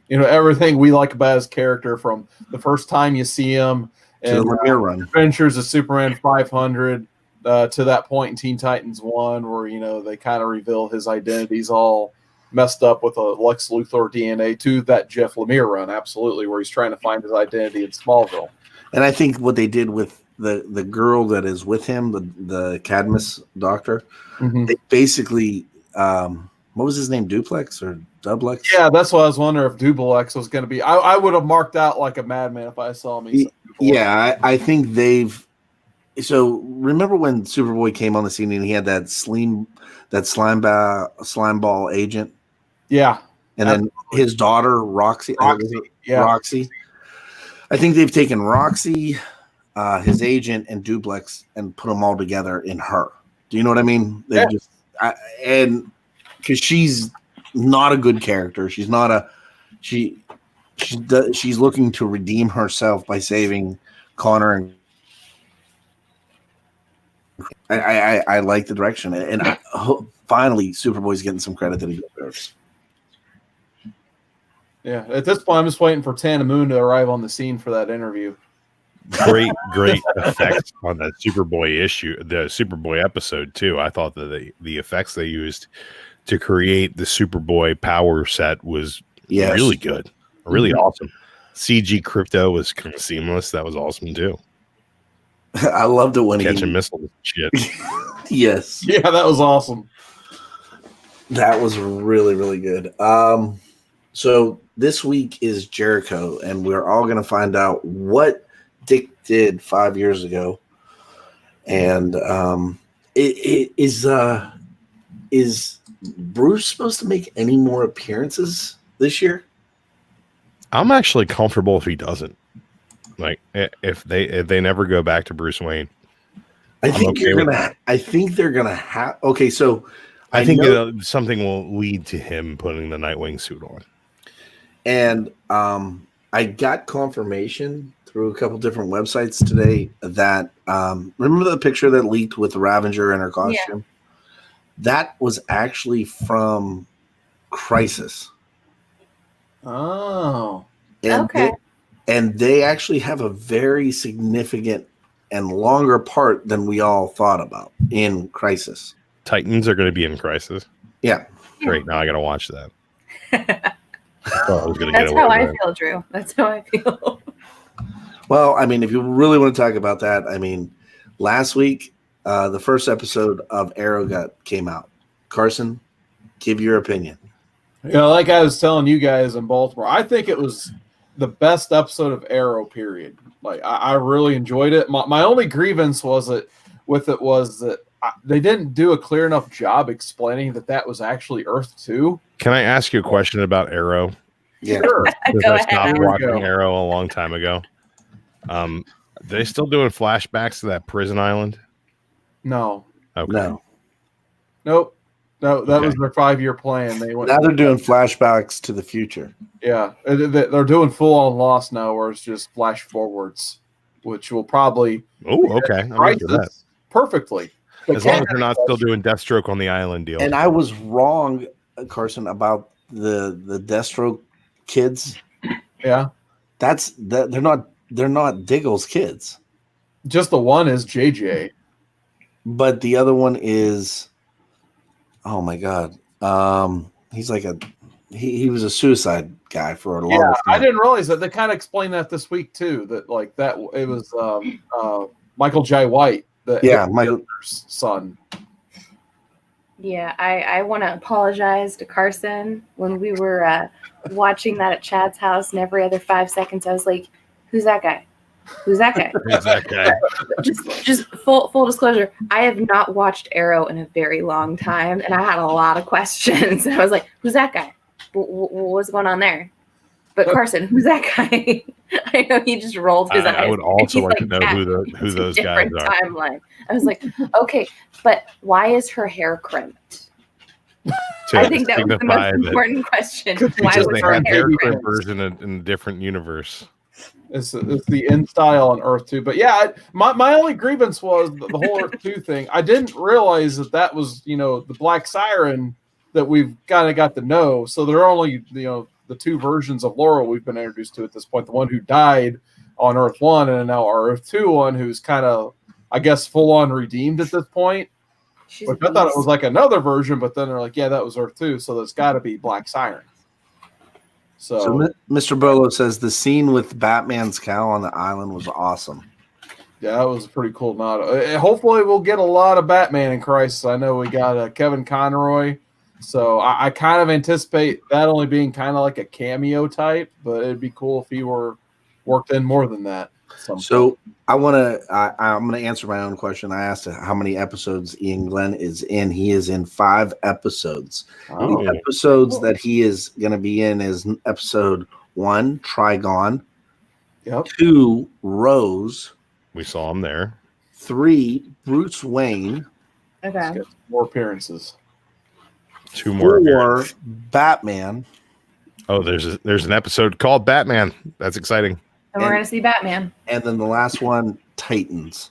Speaker 2: everything we like about his character from the first time you see him
Speaker 1: to the Lemire run,
Speaker 2: Adventures of Superman 500 to that point in Teen Titans 1 where they kind of reveal his identity's all messed up with a Lex Luthor DNA to that Jeff Lemire run, absolutely, where he's trying to find his identity in Smallville.
Speaker 1: And I think what they did with the girl that is with him, the Cadmus doctor, they basically what was his name, Duplex or Dublex?
Speaker 2: Yeah, that's what I was wondering if Dublex was going to be. I would have marked out like a madman if I saw him.
Speaker 1: Yeah, I think they've. So remember when Superboy came on the scene and he had that slime ball agent?
Speaker 2: Yeah,
Speaker 1: and then his daughter Roxy. Roxy. I think they've taken Roxy, his agent, and Duplex and put them all together in her. Do you know what I mean? They and because she's not a good character. She's not she's looking to redeem herself by saving Connor, and I like the direction, and finally Superboy's getting some credit that he deserves.
Speaker 2: Yeah, at this point, I'm just waiting for Tana Moon to arrive on the scene for that interview.
Speaker 3: great effects on that Superboy issue, the Superboy episode too. I thought that the effects they used to create the Superboy power set was really good, really awesome. CG Crypto was kind of seamless. That was awesome too.
Speaker 1: I loved it when
Speaker 3: catching missiles and shit.
Speaker 1: Yes.
Speaker 2: Yeah, that was awesome.
Speaker 1: That was really, really good. So this week is Jericho, and we're all going to find out what Dick did 5 years ago. And is Bruce supposed to make any more appearances this year?
Speaker 3: I'm actually comfortable if he doesn't. Like if they never go back to Bruce Wayne.
Speaker 1: I think they're gonna have. Okay, so
Speaker 3: I think something will lead to him putting the Nightwing suit on.
Speaker 1: And I got confirmation through a couple different websites today that remember the picture that leaked with Ravager in her costume? Yeah. That was actually from Crisis.
Speaker 2: Oh,
Speaker 1: and
Speaker 4: okay.
Speaker 1: They actually have a very significant and longer part than we all thought about in Crisis.
Speaker 3: Titans are going to be in Crisis.
Speaker 1: Yeah.
Speaker 3: Great. Now I got to watch that.
Speaker 4: That's how I feel, Drew. That's how I feel.
Speaker 1: Well, I mean, if you really want to talk about that, I mean, last week, the first episode of Arrow came out. Carson, give your opinion.
Speaker 2: You know, like I was telling you guys in Baltimore, I think it was the best episode of Arrow, period. Like, I really enjoyed it. My only grievance was that they didn't do a clear enough job explaining that was actually Earth 2.
Speaker 3: Can I ask you a question about Arrow?
Speaker 1: Yeah.
Speaker 2: Sure.
Speaker 3: Because I stopped watching Arrow a long time ago. Are they still doing flashbacks to that prison island?
Speaker 2: No.
Speaker 3: Okay.
Speaker 1: No.
Speaker 2: Nope. No, that was their 5-year plan.
Speaker 1: Now they're doing flashbacks to the future.
Speaker 2: Yeah, they're doing full-on Lost now, where it's just flash forwards, which will probably
Speaker 3: that
Speaker 2: perfectly.
Speaker 3: As long as they're not still doing Deathstroke on the island deal.
Speaker 1: And I was wrong, Carson, about the Deathstroke kids.
Speaker 2: Yeah,
Speaker 1: they're not Diggle's kids.
Speaker 2: Just the one is JJ,
Speaker 1: but the other one is. Oh my God. He's like he was a suicide guy for a long time.
Speaker 2: I didn't realize that. They kind of explained that this week too, that like that it was Michael J. White, Michael's son.
Speaker 4: Yeah, I want to apologize to Carson. When we were watching that at Chad's house, and every other 5 seconds I was like, who's that guy? Who's that guy?
Speaker 3: Who's that guy?
Speaker 4: Just full disclosure, I have not watched Arrow in a very long time, and I had a lot of questions. And I was like, "Who's that guy? What's going on there?" But Carson, who's that guy? I know he just rolled his eyes.
Speaker 3: I would also like to know who those guys are.
Speaker 4: Timeline. I was like, okay, but why is her hair crimped? I think that was the most important question. Why
Speaker 3: because
Speaker 4: was
Speaker 3: they had hair crimpers in a different universe.
Speaker 2: It's the in style on Earth 2. But yeah, my only grievance was the whole Earth 2 thing. I didn't realize that was, the Black Siren that we've kind of got to know. So there are only, the two versions of Laurel we've been introduced to at this point. The one who died on Earth 1 and now our Earth 2 one who's kind of, I guess, full on redeemed at this point. Which I thought it was like another version, but then they're like, yeah, that was Earth 2. So there's got to be Black Siren. So
Speaker 1: Mr. Bolo says the scene with Batman's cowl on the island was awesome.
Speaker 2: Yeah, that was a pretty cool nod. Hopefully we'll get a lot of Batman in Crisis. I know we got Kevin Conroy. So I kind of anticipate that only being kind of like a cameo type, but it'd be cool if he were worked in more than that.
Speaker 1: So I'm gonna answer my own question. I asked how many episodes Ian Glenn is in. He is in 5 episodes. The episodes that he is gonna be in is episode 1, Trigon.
Speaker 2: Yep.
Speaker 1: 2, Rose.
Speaker 3: We saw him there.
Speaker 1: 3, Bruce Wayne.
Speaker 4: Okay.
Speaker 2: More appearances.
Speaker 3: 2 more.
Speaker 1: 4, Batman.
Speaker 3: Oh, there's an episode called Batman. That's exciting.
Speaker 4: And we're going to see Batman.
Speaker 1: And then the last one, Titans.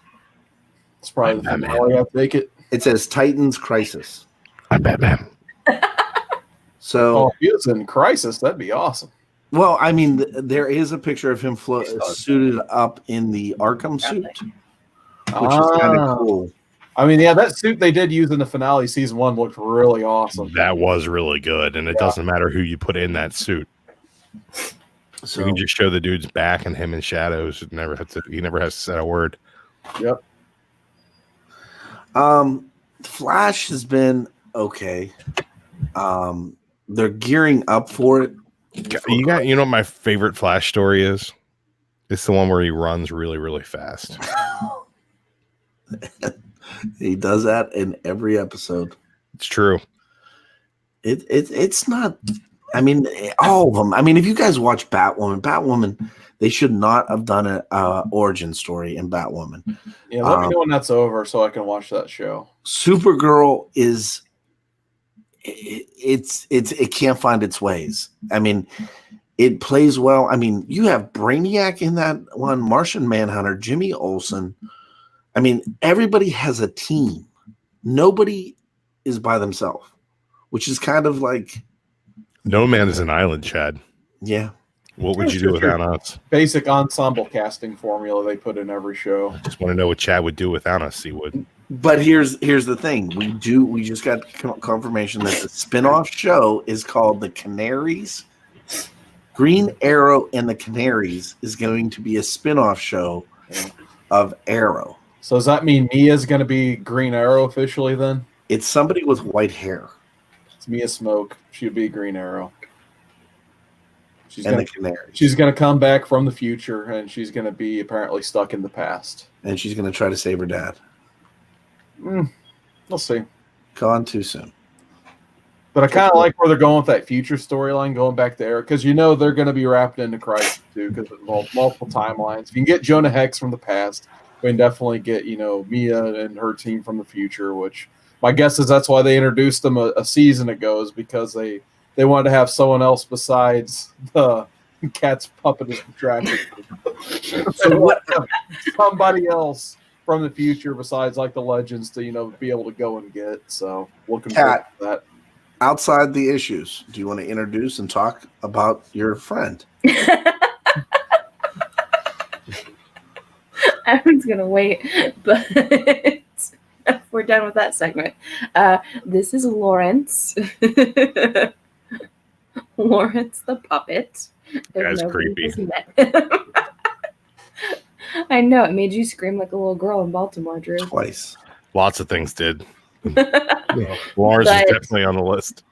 Speaker 2: It's probably the finale. I have to make it.
Speaker 1: It says Titans Crisis.
Speaker 3: I'm Batman.
Speaker 1: So
Speaker 2: if he was in Crisis, that'd be awesome.
Speaker 1: Well, I mean, there is a picture of him suited up in the Arkham suit, which is kind of cool.
Speaker 2: I mean, yeah, that suit they did use in the finale season 1 looked really awesome.
Speaker 3: That was really good, and it doesn't matter who you put in that suit.
Speaker 1: So
Speaker 3: you can just show the dude's back and him in shadows. He never has to say a word.
Speaker 2: Yep.
Speaker 1: Flash has been okay. They're gearing up for it.
Speaker 3: You know what my favorite Flash story is? It's the one where he runs really, really fast.
Speaker 1: He does that in every episode.
Speaker 3: It's true.
Speaker 1: It's not. I mean, all of them. I mean, if you guys watch Batwoman, they should not have done an origin story in Batwoman.
Speaker 2: Yeah, let me know when that's over so I can watch that show.
Speaker 1: Supergirl is. It can't find its ways. I mean, it plays well. I mean, you have Brainiac in that one, Martian Manhunter, Jimmy Olsen. I mean, everybody has a team. Nobody is by themselves, which is kind of like
Speaker 3: no man is an island, Chad.
Speaker 1: Yeah.
Speaker 3: What would you do without us?
Speaker 2: Basic ensemble casting formula they put in every show.
Speaker 3: Just want to know what Chad would do without us. He would.
Speaker 1: But here's the thing. We just got confirmation that the spinoff show is called The Canaries. Green Arrow and the Canaries is going to be a spinoff show of Arrow.
Speaker 2: So does that mean Mia's going to be Green Arrow officially then?
Speaker 1: It's somebody with white hair.
Speaker 2: It's Mia Smoke. She'll be Green Arrow.
Speaker 1: The Canaries.
Speaker 2: She's going to come back from the future, and she's going to be apparently stuck in the past.
Speaker 1: And she's going to try to save her dad.
Speaker 2: We'll see.
Speaker 1: Gone too soon.
Speaker 2: But I kind of like where they're going with that future storyline, going back there, because they're going to be wrapped into Crisis too, because it involves multiple timelines. If you can get Jonah Hex from the past, we can definitely get Mia and her team from the future. Which my guess is that's why they introduced them a season ago, is because they wanted to have someone else besides the cat's puppet is distracted. So what? Somebody else from the future besides like the legends to be able to go and get. So looking forward to that.
Speaker 1: Outside the issues, do you want to introduce and talk about your friend?
Speaker 4: I was gonna wait, but we're done with that segment. This is Lawrence. Lawrence the puppet.
Speaker 3: That's creepy.
Speaker 4: I know, it made you scream like a little girl in Baltimore, Drew.
Speaker 1: Twice.
Speaker 3: Lots of things did. Lawrence is definitely on the list.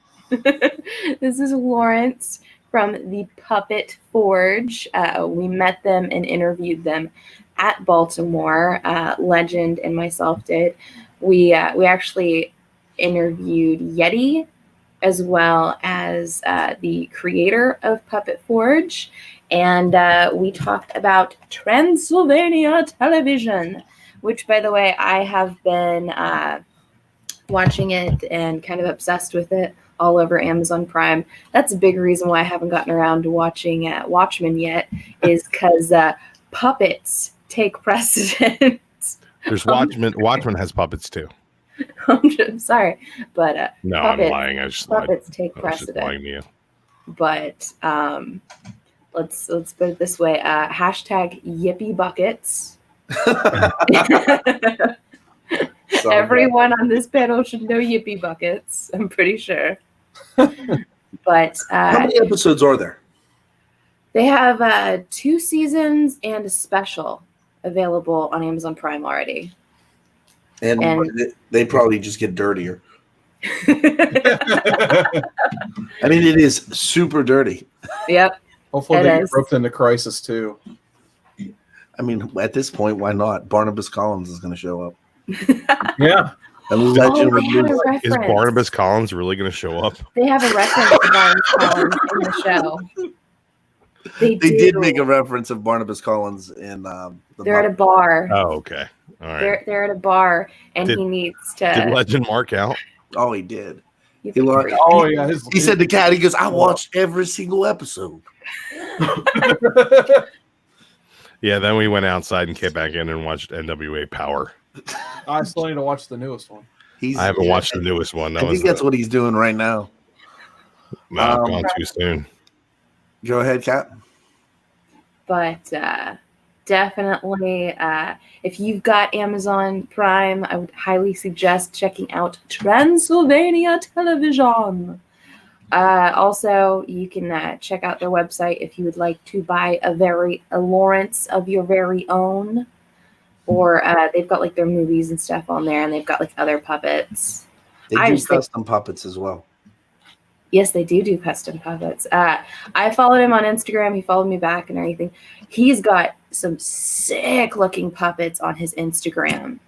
Speaker 4: This is Lawrence from the Puppet Forge. We met them and interviewed them at Baltimore. Legend and myself did. We actually interviewed Yeti as well as the creator of Puppet Forge. And we talked about Transylvania Television, which, by the way, I have been watching it and kind of obsessed with it all over Amazon Prime. That's a big reason why I haven't gotten around to watching Watchmen yet, is because puppets take precedent.
Speaker 3: There's Watchmen. Watchmen has puppets too.
Speaker 4: I'm sorry, but
Speaker 3: no,
Speaker 4: puppets,
Speaker 3: I'm lying.
Speaker 4: Puppets take precedent.
Speaker 3: You.
Speaker 4: But let's put it this way: hashtag Yippee Buckets. Everyone on this panel should know Yippee Buckets, I'm pretty sure. But
Speaker 1: how many episodes are there?
Speaker 4: They have 2 seasons and a special available on Amazon Prime already.
Speaker 1: And they probably just get dirtier. I mean, it is super dirty.
Speaker 4: Yep.
Speaker 2: Hopefully they get roped into Crisis too.
Speaker 1: I mean, at this point, why not? Barnabas Collins is going to show up.
Speaker 2: Yeah.
Speaker 1: And Legend
Speaker 3: is Barnabas Collins really going to show up?
Speaker 4: They have a reference to Barnabas Collins in the show. They
Speaker 1: did make a reference of Barnabas Collins in
Speaker 4: they're at a bar.
Speaker 3: Oh, okay. All right.
Speaker 4: They're at a bar, and he needs to.
Speaker 3: Did Legend mark out?
Speaker 1: Oh, he did. He said to Cat, he goes, I watched every single episode.
Speaker 3: Yeah, then we went outside and came back in and watched NWA Power.
Speaker 2: I still need to watch the newest one.
Speaker 3: I haven't watched the newest one.
Speaker 1: I think that's what he's doing right now.
Speaker 3: No, gone too soon.
Speaker 1: Go ahead, Kat.
Speaker 4: But definitely, if you've got Amazon Prime, I would highly suggest checking out Transylvania Television. Also, you can check out their website if you would like to buy a Lawrence of your very own, or they've got like their movies and stuff on there, and they've got like other puppets.
Speaker 1: They do custom puppets as well.
Speaker 4: Yes, they do custom puppets. I followed him on Instagram. He followed me back and everything. He's got some sick looking puppets on his Instagram.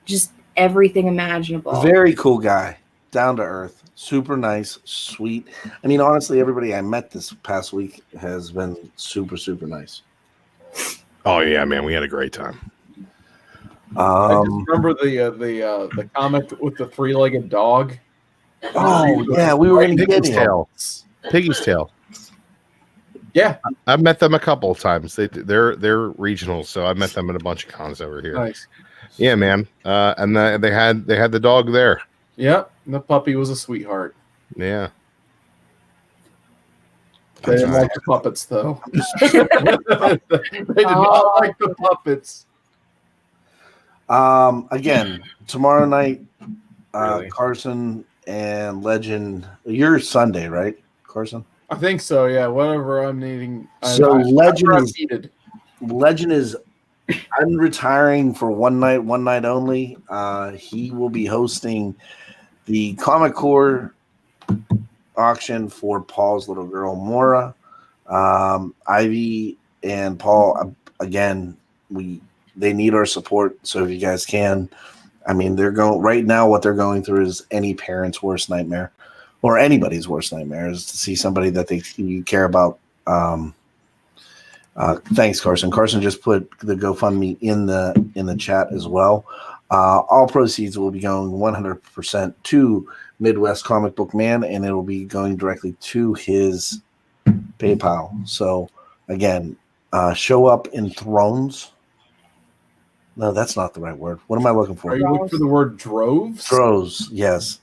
Speaker 4: Just everything imaginable.
Speaker 1: Very cool guy. Down to earth. Super nice. Sweet. I mean, honestly, everybody I met this past week has been super, super nice.
Speaker 3: Oh yeah, man, we had a great time.
Speaker 2: I just remember the comic with the 3-legged dog.
Speaker 1: Oh yeah, we were going to get
Speaker 3: Piggy's
Speaker 1: him.
Speaker 3: tail. Piggy's tail.
Speaker 2: Yeah,
Speaker 3: I've met them a couple of times. They're regional, so I met them at a bunch of cons over here.
Speaker 2: nice.
Speaker 3: Yeah, man. And they had the dog there.
Speaker 2: Yep, the puppy was a sweetheart.
Speaker 3: Yeah.
Speaker 2: They didn't like the puppets, though. They did not like the puppets.
Speaker 1: Again, tomorrow night,
Speaker 3: Really?
Speaker 1: Carson and Legend. You're Sunday, right, Carson?
Speaker 2: I think so, yeah. Whatever I'm needing.
Speaker 1: Legend is I'm retiring for one night only. He will be hosting the Comic Core auction for Paul's little girl Mora. Ivy and Paul, again, they need our support. So if you guys can, I mean, they're going right now. What they're going through is any parent's worst nightmare, or anybody's worst nightmare, is to see somebody that you care about. Thanks, Carson. Carson just put the GoFundMe in the chat as well. All proceeds will be going 100% to Midwest Comic Book Man, and it will be going directly to his PayPal. So again, show up in thrones. No, that's not the right word. What am I looking for?
Speaker 2: Are you looking for the word droves?
Speaker 1: Droves, yes.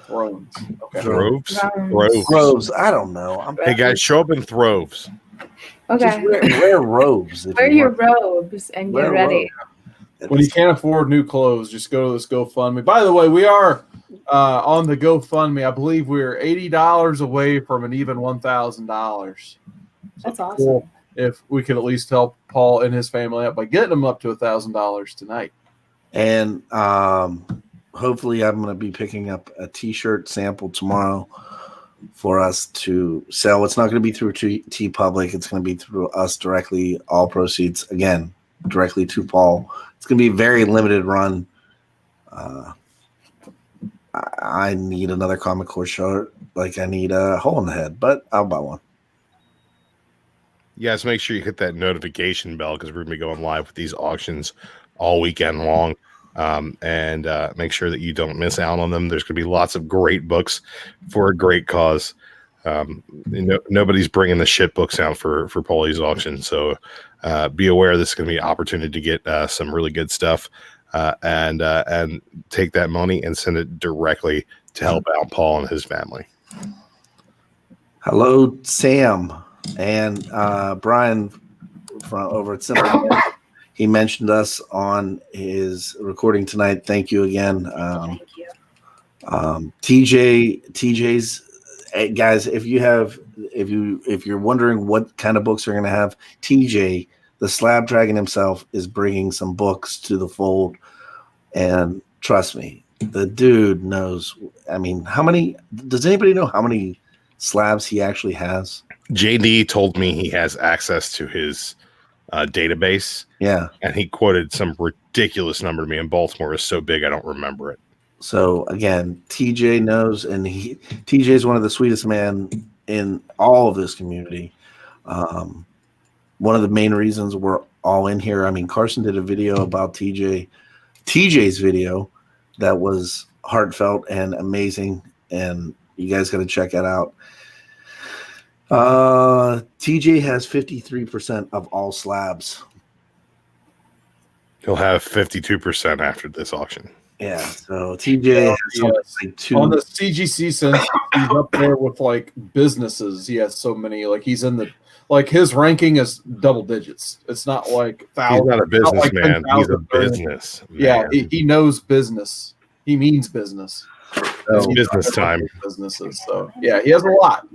Speaker 2: Thrones. Okay.
Speaker 3: Droves?
Speaker 1: Droves. I don't know.
Speaker 3: Hey guys, show up in throves.
Speaker 4: Okay.
Speaker 1: Just wear robes.
Speaker 4: Wear your robes and get ready.
Speaker 2: When you can't afford new clothes, just go to this GoFundMe. By the way, we are on the GoFundMe. I believe we're $80 away from an even $1,000.
Speaker 4: That's awesome.
Speaker 2: Cool if we could at least help Paul and his family out by getting them up to $1,000 tonight.
Speaker 1: And hopefully I'm going to be picking up a T-shirt sample tomorrow for us to sell. It's not going to be through T Public. It's going to be through us directly. All proceeds, again, directly to Paul. It's going to be a very limited run. I need another Comic Core shirt. Like I need a hole in the head, but I'll buy one.
Speaker 3: Yes, make sure you hit that notification bell because we're going to be going live with these auctions all weekend long. And make sure that you don't miss out on them. There's going to be lots of great books for a great cause. Nobody's bringing the shit books out for Paulie's auction. So be aware this is going to be an opportunity to get some really good stuff and take that money and send it directly to help out Paul and his family.
Speaker 1: Hello, Sam and Brian from over at Simple. He mentioned us on his recording tonight. Thank you again.
Speaker 4: Thank you.
Speaker 1: TJ's guys, if you're wondering what kind of books are going to have, TJ, the Slab Dragon himself, is bringing some books to the fold. And trust me, the dude knows. I mean, does anybody know how many slabs he actually has?
Speaker 3: JD told me he has access to his database.
Speaker 1: Yeah.
Speaker 3: And he quoted some ridiculous number to me, and Baltimore is so big I don't remember it.
Speaker 1: So again, TJ knows, and TJ is one of the sweetest men in all of this community. One of the main reasons we're all in here. I mean, Carson did a video about TJ's video that was heartfelt and amazing, and you guys got to check that out. TJ has 53% of all slabs.
Speaker 3: He'll have 52% after this auction.
Speaker 1: Yeah, so TJ has something like two.
Speaker 2: On the CGC sense, he's up there with like businesses. He has so many. Like he's in the his ranking is double digits. It's not like
Speaker 3: He's not a businessman. He's a
Speaker 2: 10,000.
Speaker 3: business.
Speaker 2: Yeah,
Speaker 3: man.
Speaker 2: he knows business. He means business.
Speaker 3: It's business time.
Speaker 2: Businesses. So yeah, he has a lot.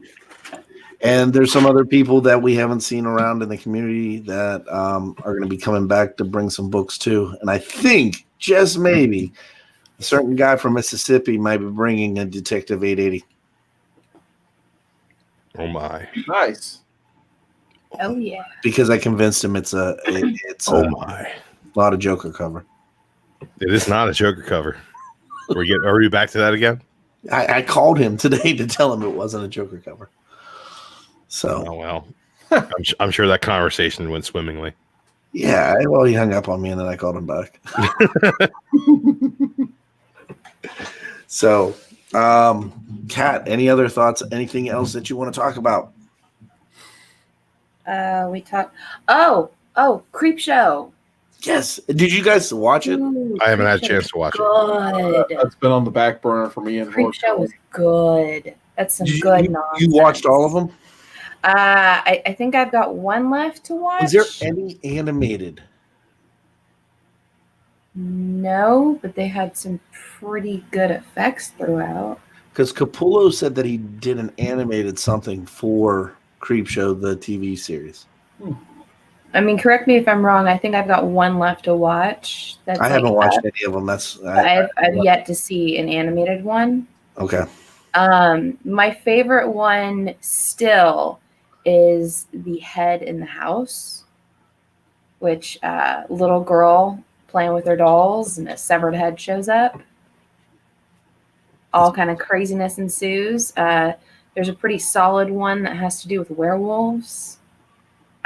Speaker 1: And there's some other people that we haven't seen around in the community that are going to be coming back to bring some books too. And I think just maybe a certain guy from Mississippi might be bringing a Detective 880.
Speaker 3: Oh my!
Speaker 2: Nice.
Speaker 4: Oh yeah.
Speaker 1: Because I convinced him it's a lot of Joker cover.
Speaker 3: It is not a Joker cover. Are we back to that again?
Speaker 1: I called him today to tell him it wasn't a Joker cover. So,
Speaker 3: oh well, I'm sure that conversation went swimmingly.
Speaker 1: Yeah, well, he hung up on me and then I called him back. So, Kat, any other thoughts? Anything else that you want to talk about?
Speaker 4: We talked. Oh, Creep Show.
Speaker 1: Yes. Did you guys watch it?
Speaker 4: Ooh,
Speaker 3: I haven't had a
Speaker 4: Creep Show
Speaker 3: chance
Speaker 4: is
Speaker 3: to watch it.
Speaker 4: good.
Speaker 2: That's been on the back burner for me.
Speaker 4: Creep Show was good. That's some good nonsense.
Speaker 1: You watched all of them?
Speaker 4: I think I've got one left to watch.
Speaker 1: Was there any animated?
Speaker 4: No, but they had some pretty good effects throughout.
Speaker 1: Because Capullo said that he did an animated something for Creepshow, the TV series.
Speaker 4: I mean, correct me if I'm wrong. I think I've got one left to watch.
Speaker 1: I haven't watched any of them.
Speaker 4: I've yet to see an animated one.
Speaker 1: Okay.
Speaker 4: My favorite one still is The Head in the House, which little girl playing with her dolls and a severed head shows up. All kind of craziness ensues. There's a pretty solid one that has to do with werewolves.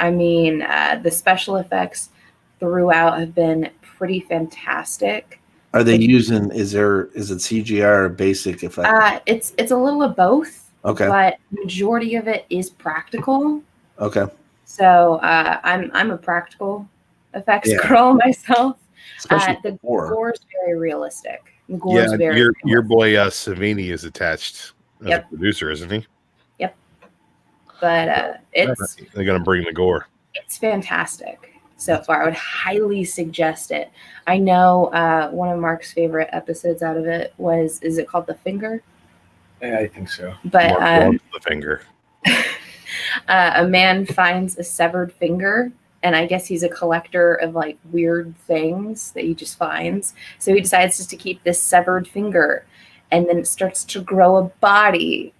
Speaker 4: I mean, the special effects throughout have been pretty fantastic.
Speaker 1: Are they using? Is it CGI or basic effect?
Speaker 4: It's a little of both.
Speaker 1: Okay.
Speaker 4: But majority of it is practical.
Speaker 1: Okay.
Speaker 4: So I'm a practical effects girl myself.
Speaker 1: Especially
Speaker 4: the gore is very realistic. The gore
Speaker 3: Yeah,
Speaker 4: is very
Speaker 3: your boy Savini is attached as
Speaker 4: Yep.
Speaker 3: a producer, isn't he?
Speaker 4: Yep. But it's
Speaker 3: They're gonna bring the gore.
Speaker 4: it's fantastic so far. I would highly suggest it. I know one of Mark's favorite episodes out of it is it called The Finger?
Speaker 5: Yeah, I think so.
Speaker 4: But
Speaker 3: Mark loves the finger.
Speaker 4: a man finds a severed finger, and I guess he's a collector of like weird things that he just finds. So he decides just to keep this severed finger, and then it starts to grow a body,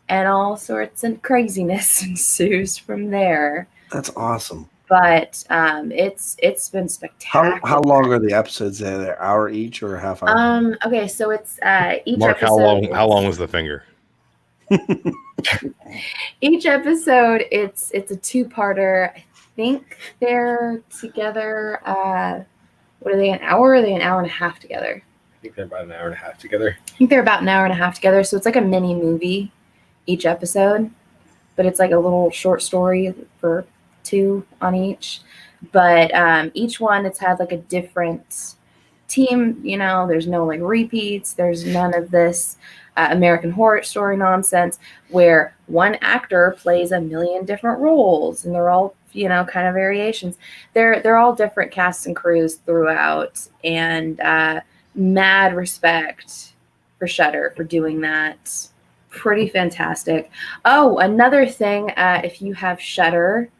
Speaker 4: and all sorts of craziness ensues from there.
Speaker 1: That's awesome.
Speaker 4: But it's been spectacular.
Speaker 1: How long are the episodes? Are they an hour each or a half hour?
Speaker 4: Okay, so it's each
Speaker 3: Mark,
Speaker 4: episode.
Speaker 3: how long was the finger?
Speaker 4: Each episode, it's a two-parter. I think they're together. What are they? An hour? Or are they an hour and a half together?
Speaker 5: I think they're about an hour and a half together.
Speaker 4: I think they're about an hour and a half together. So it's like a mini movie each episode, but it's like a little short story for 2 on each. But each one, it's had like a different team. You know, there's no like repeats. There's none of this American Horror Story nonsense where one actor plays a million different roles and they're all, you know, kind of variations. They're all different casts and crews throughout, and mad respect for Shudder for doing that. Pretty fantastic. Oh, another thing, if you have Shudder,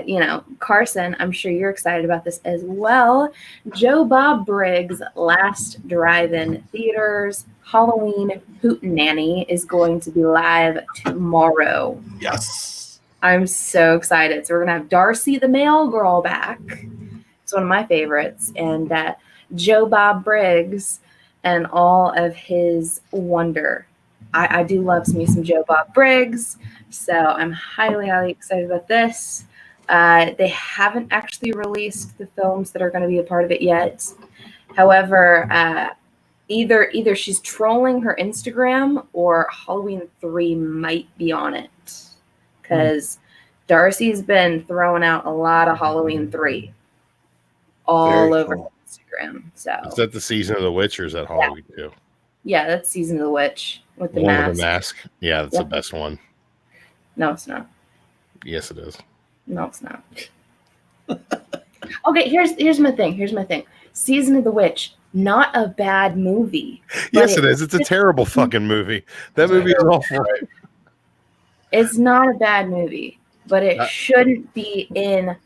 Speaker 4: you know, Carson, I'm sure you're excited about this as well. Joe Bob Briggs' last drive-in theaters Halloween Hootenanny is going to be live tomorrow.
Speaker 2: Yes.
Speaker 4: I'm so excited. So we're gonna have Darcy the Mail Girl back. It's one of my favorites, and Joe Bob Briggs and all of his wonder. I do love me some Joe Bob Briggs, so I'm highly, highly excited about this. They haven't actually released the films that are going to be a part of it yet. However, either she's trolling her Instagram or Halloween 3 might be on it, because Darcy's been throwing out a lot of Halloween 3 all
Speaker 1: Very
Speaker 4: over
Speaker 1: cool.
Speaker 4: Instagram. So
Speaker 3: Is that the season of the witch, or is that Halloween too?
Speaker 4: yeah, that's Season of the Witch with the
Speaker 3: One
Speaker 4: mask.
Speaker 3: with the mask. Yeah, that's
Speaker 4: Yep.
Speaker 3: the best one.
Speaker 4: No, it's not.
Speaker 3: Yes, it is.
Speaker 4: No, it's not. Okay, here's my thing. Here's my thing. Season of the Witch, not a bad movie.
Speaker 3: Yes, it is. It's a terrible fucking movie. That movie is awful.
Speaker 4: It's not a bad movie, but it shouldn't be in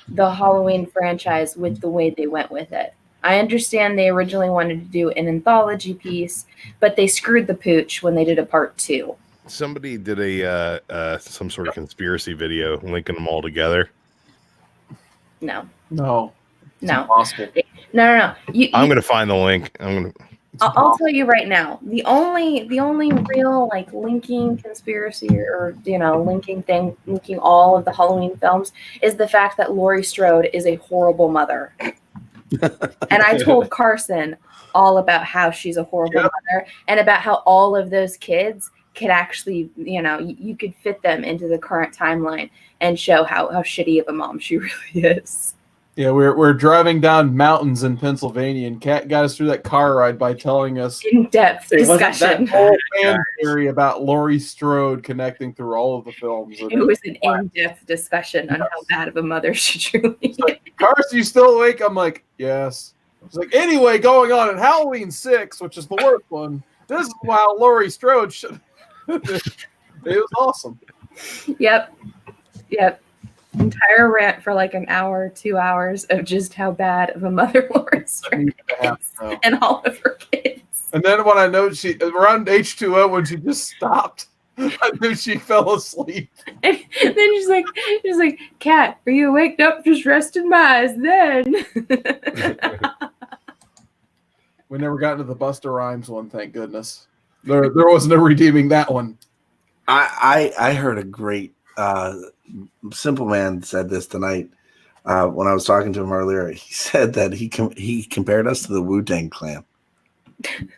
Speaker 4: the Halloween franchise with the way they went with it. I understand they originally wanted to do an anthology piece, but they screwed the pooch when they did a part 2.
Speaker 3: Somebody did a some sort of conspiracy video linking them all together.
Speaker 4: No.
Speaker 2: No. It's
Speaker 4: No.
Speaker 2: impossible.
Speaker 4: No.
Speaker 3: I'm gonna find the link.
Speaker 4: I'll tell you right now. The only real like linking conspiracy or linking all of the Halloween films is the fact that Laurie Strode is a horrible mother. And I told Carson all about how she's a horrible mother and about how all of those kids could actually, you could fit them into the current timeline and show how shitty of a mom she really is.
Speaker 2: Yeah, we're driving down mountains in Pennsylvania, and Kat got us through that car ride by telling us
Speaker 4: In-depth
Speaker 5: It wasn't
Speaker 4: discussion.
Speaker 5: that
Speaker 2: whole fan theory about Laurie Strode connecting through all of the films.
Speaker 4: It was an in-depth discussion on how bad of a mother she truly is.
Speaker 2: Carson, you still awake? I'm like, yes. It's like, anyway, going on in Halloween 6, which is the worst one, this is how Laurie Strode should. It was awesome.
Speaker 4: Yep. Entire rant for like an hour, 2 hours of just how bad of a mother Laurie Strode is and all of her kids.
Speaker 2: And then when I know she around H2O when she just stopped, I knew she fell asleep.
Speaker 4: And then she's like, Kat, are you awake? Nope, just resting my eyes then.
Speaker 2: We never got into the Busta Rhymes one, thank goodness. There was no redeeming that one.
Speaker 1: I heard a great Simple Man said this tonight when I was talking to him earlier. He said that he compared us to the Wu-Tang Clan.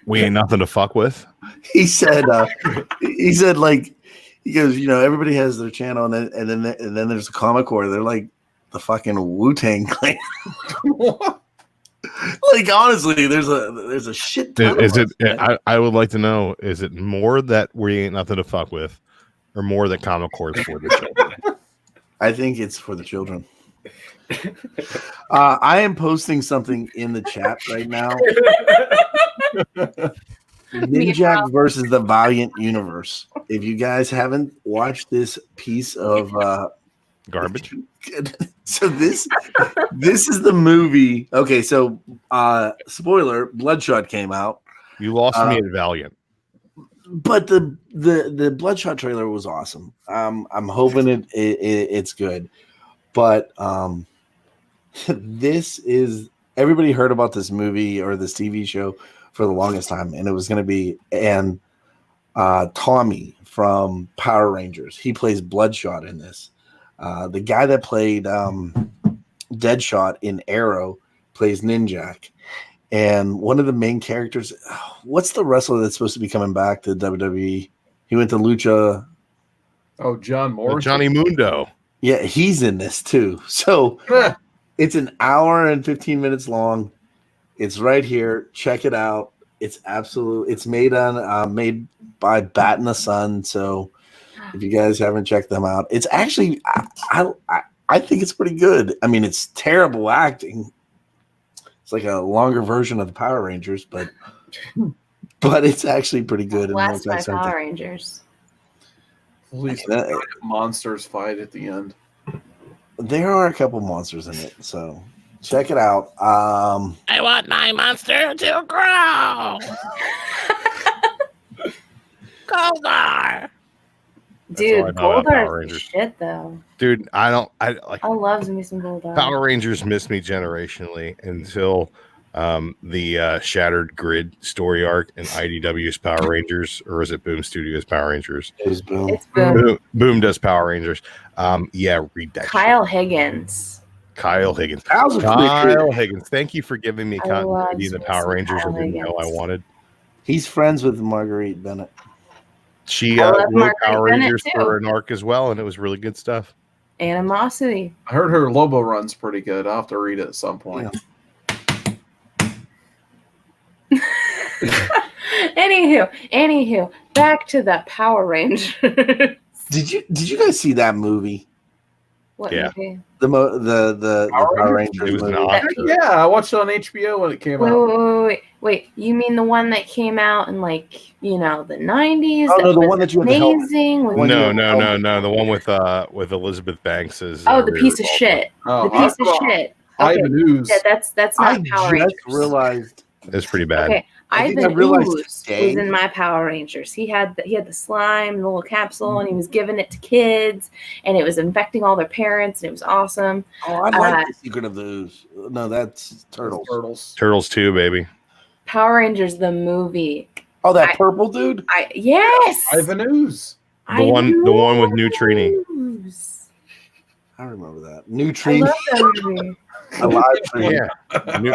Speaker 3: We ain't nothing to fuck with.
Speaker 1: He said like, he goes, everybody has their channel, and then there's a comic where they're like the fucking Wu-Tang Clan. Like, honestly, there's a shit ton
Speaker 3: Is
Speaker 1: of
Speaker 3: it?
Speaker 1: us,
Speaker 3: I would like to know: is it more that we ain't nothing to fuck with, or more that Comic Core is for the children?
Speaker 1: I think it's for the children. I am posting something in the chat right now. Ninjak versus the Valiant Universe. If you guys haven't watched this piece of
Speaker 3: Garbage.
Speaker 1: So this is the movie. Okay, so spoiler, Bloodshot came out.
Speaker 3: You lost me at Valiant.
Speaker 1: But the Bloodshot trailer was awesome. I'm hoping it's good. But this is, everybody heard about this movie or this TV show for the longest time, and it was going to be Tommy from Power Rangers. He plays Bloodshot in this. The guy that played Deadshot in Arrow plays Ninjak. And one of the main characters, what's the wrestler that's supposed to be coming back to WWE? He went to Lucha.
Speaker 2: Oh, John Morrison.
Speaker 3: Johnny Mundo.
Speaker 1: Yeah, he's in this too. So it's an hour and 15 minutes long. It's right here. Check it out. It's made by Bat and the Sun. So if you guys haven't checked them out, it's actually I think it's pretty good. I mean, it's terrible acting. It's like a longer version of the Power Rangers, but it's actually pretty good.
Speaker 4: Last by Power Rangers.
Speaker 2: Please, monsters fight at the end.
Speaker 1: There are a couple monsters in it, so check it out.
Speaker 3: I want my monster to grow. Goldar.
Speaker 4: Dude, Goldar's the shit though.
Speaker 3: Dude, I love
Speaker 4: me some Goldar.
Speaker 3: Power Rangers missed me generationally until the Shattered Grid story arc in IDW's Power Rangers, or is it Boom Studios Power Rangers?
Speaker 1: It was Boom.
Speaker 4: It's Boom.
Speaker 3: Boom does Power Rangers. Yeah, read that.
Speaker 4: Kyle Higgins.
Speaker 3: Kyle Higgins. Thank you for giving me continuity in the Power Rangers I didn't know I wanted.
Speaker 1: He's friends with Marguerite Bennett.
Speaker 3: She wrote Power Rangers for an arc as well, and it was really good stuff.
Speaker 4: Animosity.
Speaker 2: I heard her Lobo run's pretty good. I'll have to read it at some point.
Speaker 4: Anywho, back to the Power Rangers.
Speaker 1: Did you guys see that movie?
Speaker 4: What
Speaker 3: Yeah.
Speaker 4: movie?
Speaker 1: The Power Rangers
Speaker 3: It was
Speaker 1: movie.
Speaker 3: not.
Speaker 2: Yeah, I watched it on HBO when it came
Speaker 4: Wait,
Speaker 2: out.
Speaker 4: wait. You mean the one that came out in like the 90s?
Speaker 1: Oh, no, the one that you had to help.
Speaker 4: amazing. With-
Speaker 1: When
Speaker 3: No,
Speaker 1: you-
Speaker 3: the one with Elizabeth Banks as
Speaker 4: Oh, the piece of shit.
Speaker 2: Oh,
Speaker 4: The piece of
Speaker 2: I-
Speaker 4: shit. Okay,
Speaker 2: Ivan Ooze.
Speaker 4: that's
Speaker 1: I
Speaker 4: not Power
Speaker 1: just
Speaker 4: Rangers.
Speaker 1: realized.
Speaker 3: It's pretty bad.
Speaker 4: Okay,
Speaker 1: I think I
Speaker 4: Ivan
Speaker 1: realized
Speaker 4: Ooze
Speaker 1: today-
Speaker 4: was in my Power Rangers. He had the slime, the little capsule, and he was giving it to kids, and it was infecting all their parents, and it was awesome.
Speaker 1: Oh, I like the Secret of the Ooze. No, that's Turtles.
Speaker 3: Turtles 2, baby.
Speaker 4: Power Rangers the movie.
Speaker 1: Oh, that purple dude.
Speaker 4: Yes.
Speaker 2: Ivan Ooze.
Speaker 3: The one with New Trini.
Speaker 4: Ooze.
Speaker 1: I remember that. New
Speaker 4: I
Speaker 1: Tree.
Speaker 4: love that movie.
Speaker 1: Alive Tree.
Speaker 3: Yeah,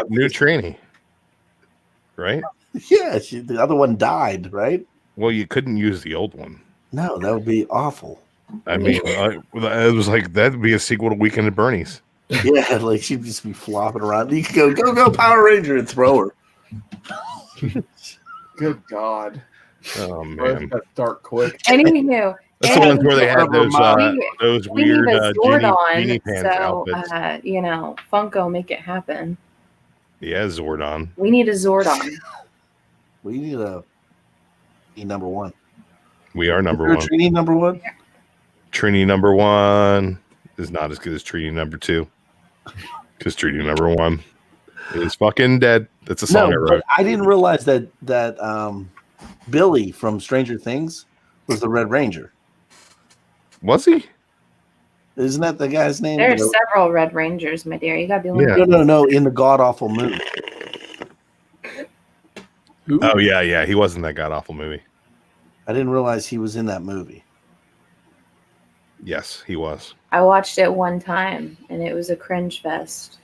Speaker 3: new Trini. Right?
Speaker 1: Yeah, the other one died, right?
Speaker 3: Well, you couldn't use the old one.
Speaker 1: No, that would be awful.
Speaker 3: I mean, it was like that'd be a sequel to Weekend at Bernie's.
Speaker 1: Yeah, like she'd just be flopping around. You could go Power Ranger and throw her.
Speaker 2: Good God.
Speaker 3: Oh
Speaker 2: Man.
Speaker 3: man,
Speaker 2: Got dark quick.
Speaker 4: Anywho,
Speaker 3: that's the ones where they had those
Speaker 4: we need
Speaker 3: weird
Speaker 4: a Zordon,
Speaker 3: genie pants
Speaker 4: so
Speaker 3: outfits.
Speaker 4: Funko, make it happen.
Speaker 3: Yeah, Zordon.
Speaker 4: We need a Zordon.
Speaker 1: We need a number one.
Speaker 3: We are number
Speaker 1: Is there
Speaker 3: one.
Speaker 1: a Trini number one?
Speaker 3: Trini number 1 is not as good as Trini number 2. Because Trini number 1 is fucking dead. That's a song I
Speaker 1: No,
Speaker 3: wrote.
Speaker 1: but I didn't realize that Billy from Stranger Things was the Red Ranger.
Speaker 3: Was he?
Speaker 1: Isn't that the guy's name?
Speaker 4: There are several Red Rangers, my dear. You gotta be learning.
Speaker 1: No. In the god awful movie.
Speaker 2: Who?
Speaker 3: Oh yeah. He was in that god awful movie.
Speaker 1: I didn't realize he was in that movie.
Speaker 3: Yes, he was.
Speaker 4: I watched it one time, and it was a cringe fest.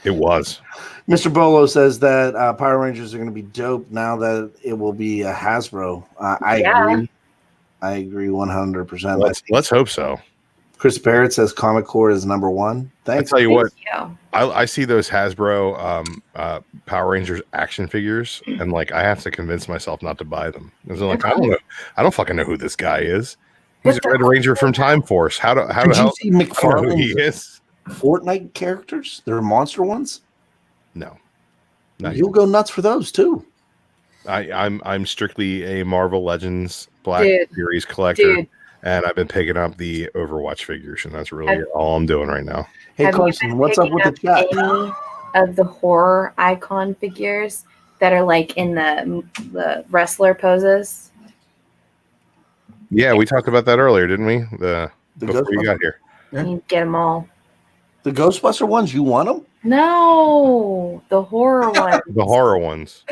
Speaker 3: It was.
Speaker 1: Mr. Bolo says that Power Rangers are going to be dope now that it will be a Hasbro. I agree. I agree 100%.
Speaker 3: Let's hope so.
Speaker 1: Chris Barrett says Comic Core is number one. Thanks.
Speaker 3: I tell you what,
Speaker 4: you.
Speaker 3: I see those Hasbro Power Rangers action figures, and like I have to convince myself not to buy them. Because I'm like, I don't know, I don't fucking know who this guy is. He's a Red Ranger from Time Force. How
Speaker 1: Did you see
Speaker 3: he
Speaker 1: McFarlane's
Speaker 3: is?
Speaker 1: Fortnite characters? They're monster ones.
Speaker 3: No,
Speaker 1: You'll go nuts for those too.
Speaker 3: I'm strictly a Marvel Legends Black Series collector.
Speaker 4: Dude.
Speaker 3: And I've been picking up the Overwatch figures, and that's really all I'm doing right now.
Speaker 1: Hey,
Speaker 4: Have you
Speaker 1: Carson,
Speaker 4: been
Speaker 1: what's up with the
Speaker 4: picking
Speaker 1: chat?
Speaker 4: Any of the horror icon figures that are like in the wrestler poses?
Speaker 3: Yeah, we talked about that earlier, didn't we? Before you got here.
Speaker 2: Yeah.
Speaker 4: You get them all.
Speaker 1: The Ghostbuster ones, you want them?
Speaker 4: No, the horror one.
Speaker 3: The horror ones.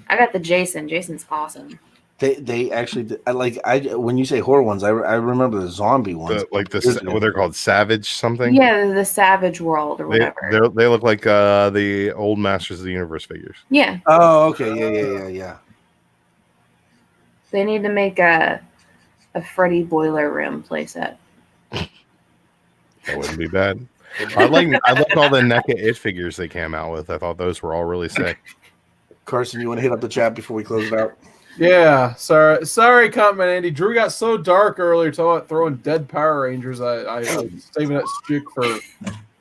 Speaker 4: I got the Jason. Jason's awesome.
Speaker 1: They actually when you say horror ones, I remember the zombie ones.
Speaker 3: What they're called, Savage something.
Speaker 4: Yeah, the Savage World or whatever.
Speaker 3: They look like the old Masters of the Universe figures.
Speaker 4: Yeah.
Speaker 1: Oh, okay, yeah.
Speaker 4: They need to make a Freddy Boiler Room playset.
Speaker 3: That wouldn't be bad. I like all the NECA It figures they came out with. I thought those were all really sick.
Speaker 1: Carson, you want to hit up the chat before we close it out?
Speaker 2: Yeah, sorry, comment Andy. Drew got so dark earlier talking about throwing dead Power Rangers. I was saving that stick for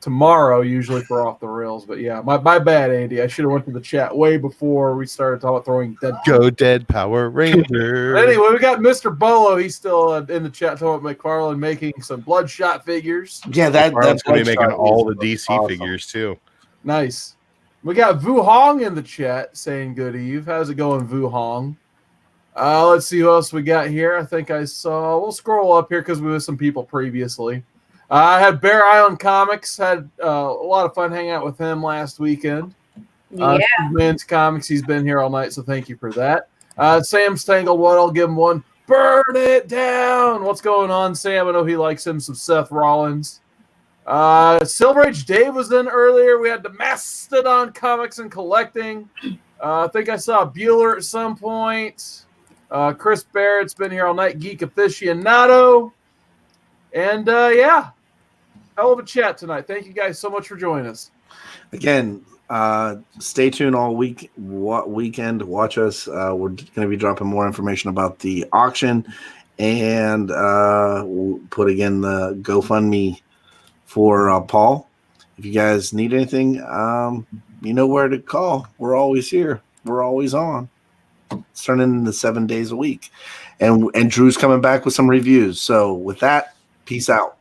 Speaker 2: tomorrow, usually for off the rails. But yeah, my bad, Andy. I should have went to the chat way before we started talking about throwing dead.
Speaker 3: Go dead Power Ranger.
Speaker 2: Anyway, we got Mr. Bolo. He's still in the chat talking about McFarlane making some Bloodshot figures.
Speaker 1: Yeah, that's
Speaker 3: going to be making
Speaker 1: Bloodshot
Speaker 3: all the
Speaker 1: is
Speaker 3: DC
Speaker 1: awesome.
Speaker 3: figures too.
Speaker 2: Nice. We got Vu Hong in the chat saying good eve. How's it going, Vu Hong? Let's see who else we got here. I think I saw. We'll scroll up here because we with some people previously. I had Bear Island Comics. Had a lot of fun hanging out with him last weekend.
Speaker 4: Yeah.
Speaker 2: Men's Comics. He's been here all night, so thank you for that. Sam Stanglewood. I'll give him one. Burn it down. What's going on, Sam? I know he likes him some Seth Rollins. Silver Age Dave was in earlier. We had the Mastodon Comics and Collecting. I think I saw Bueller at some point. Chris Barrett's been here all night. Geek Aficionado. And yeah, hell of a chat tonight. Thank you guys so much for joining us.
Speaker 1: Again, Stay tuned all week. What weekend? Watch us. We're going to be dropping more information about the auction, and we'll put again the GoFundMe for Paul. If you guys need anything, you know where to call. We're always here. We're always on. It's turning into 7 days a week, and Drew's coming back with some reviews. So with that, peace out.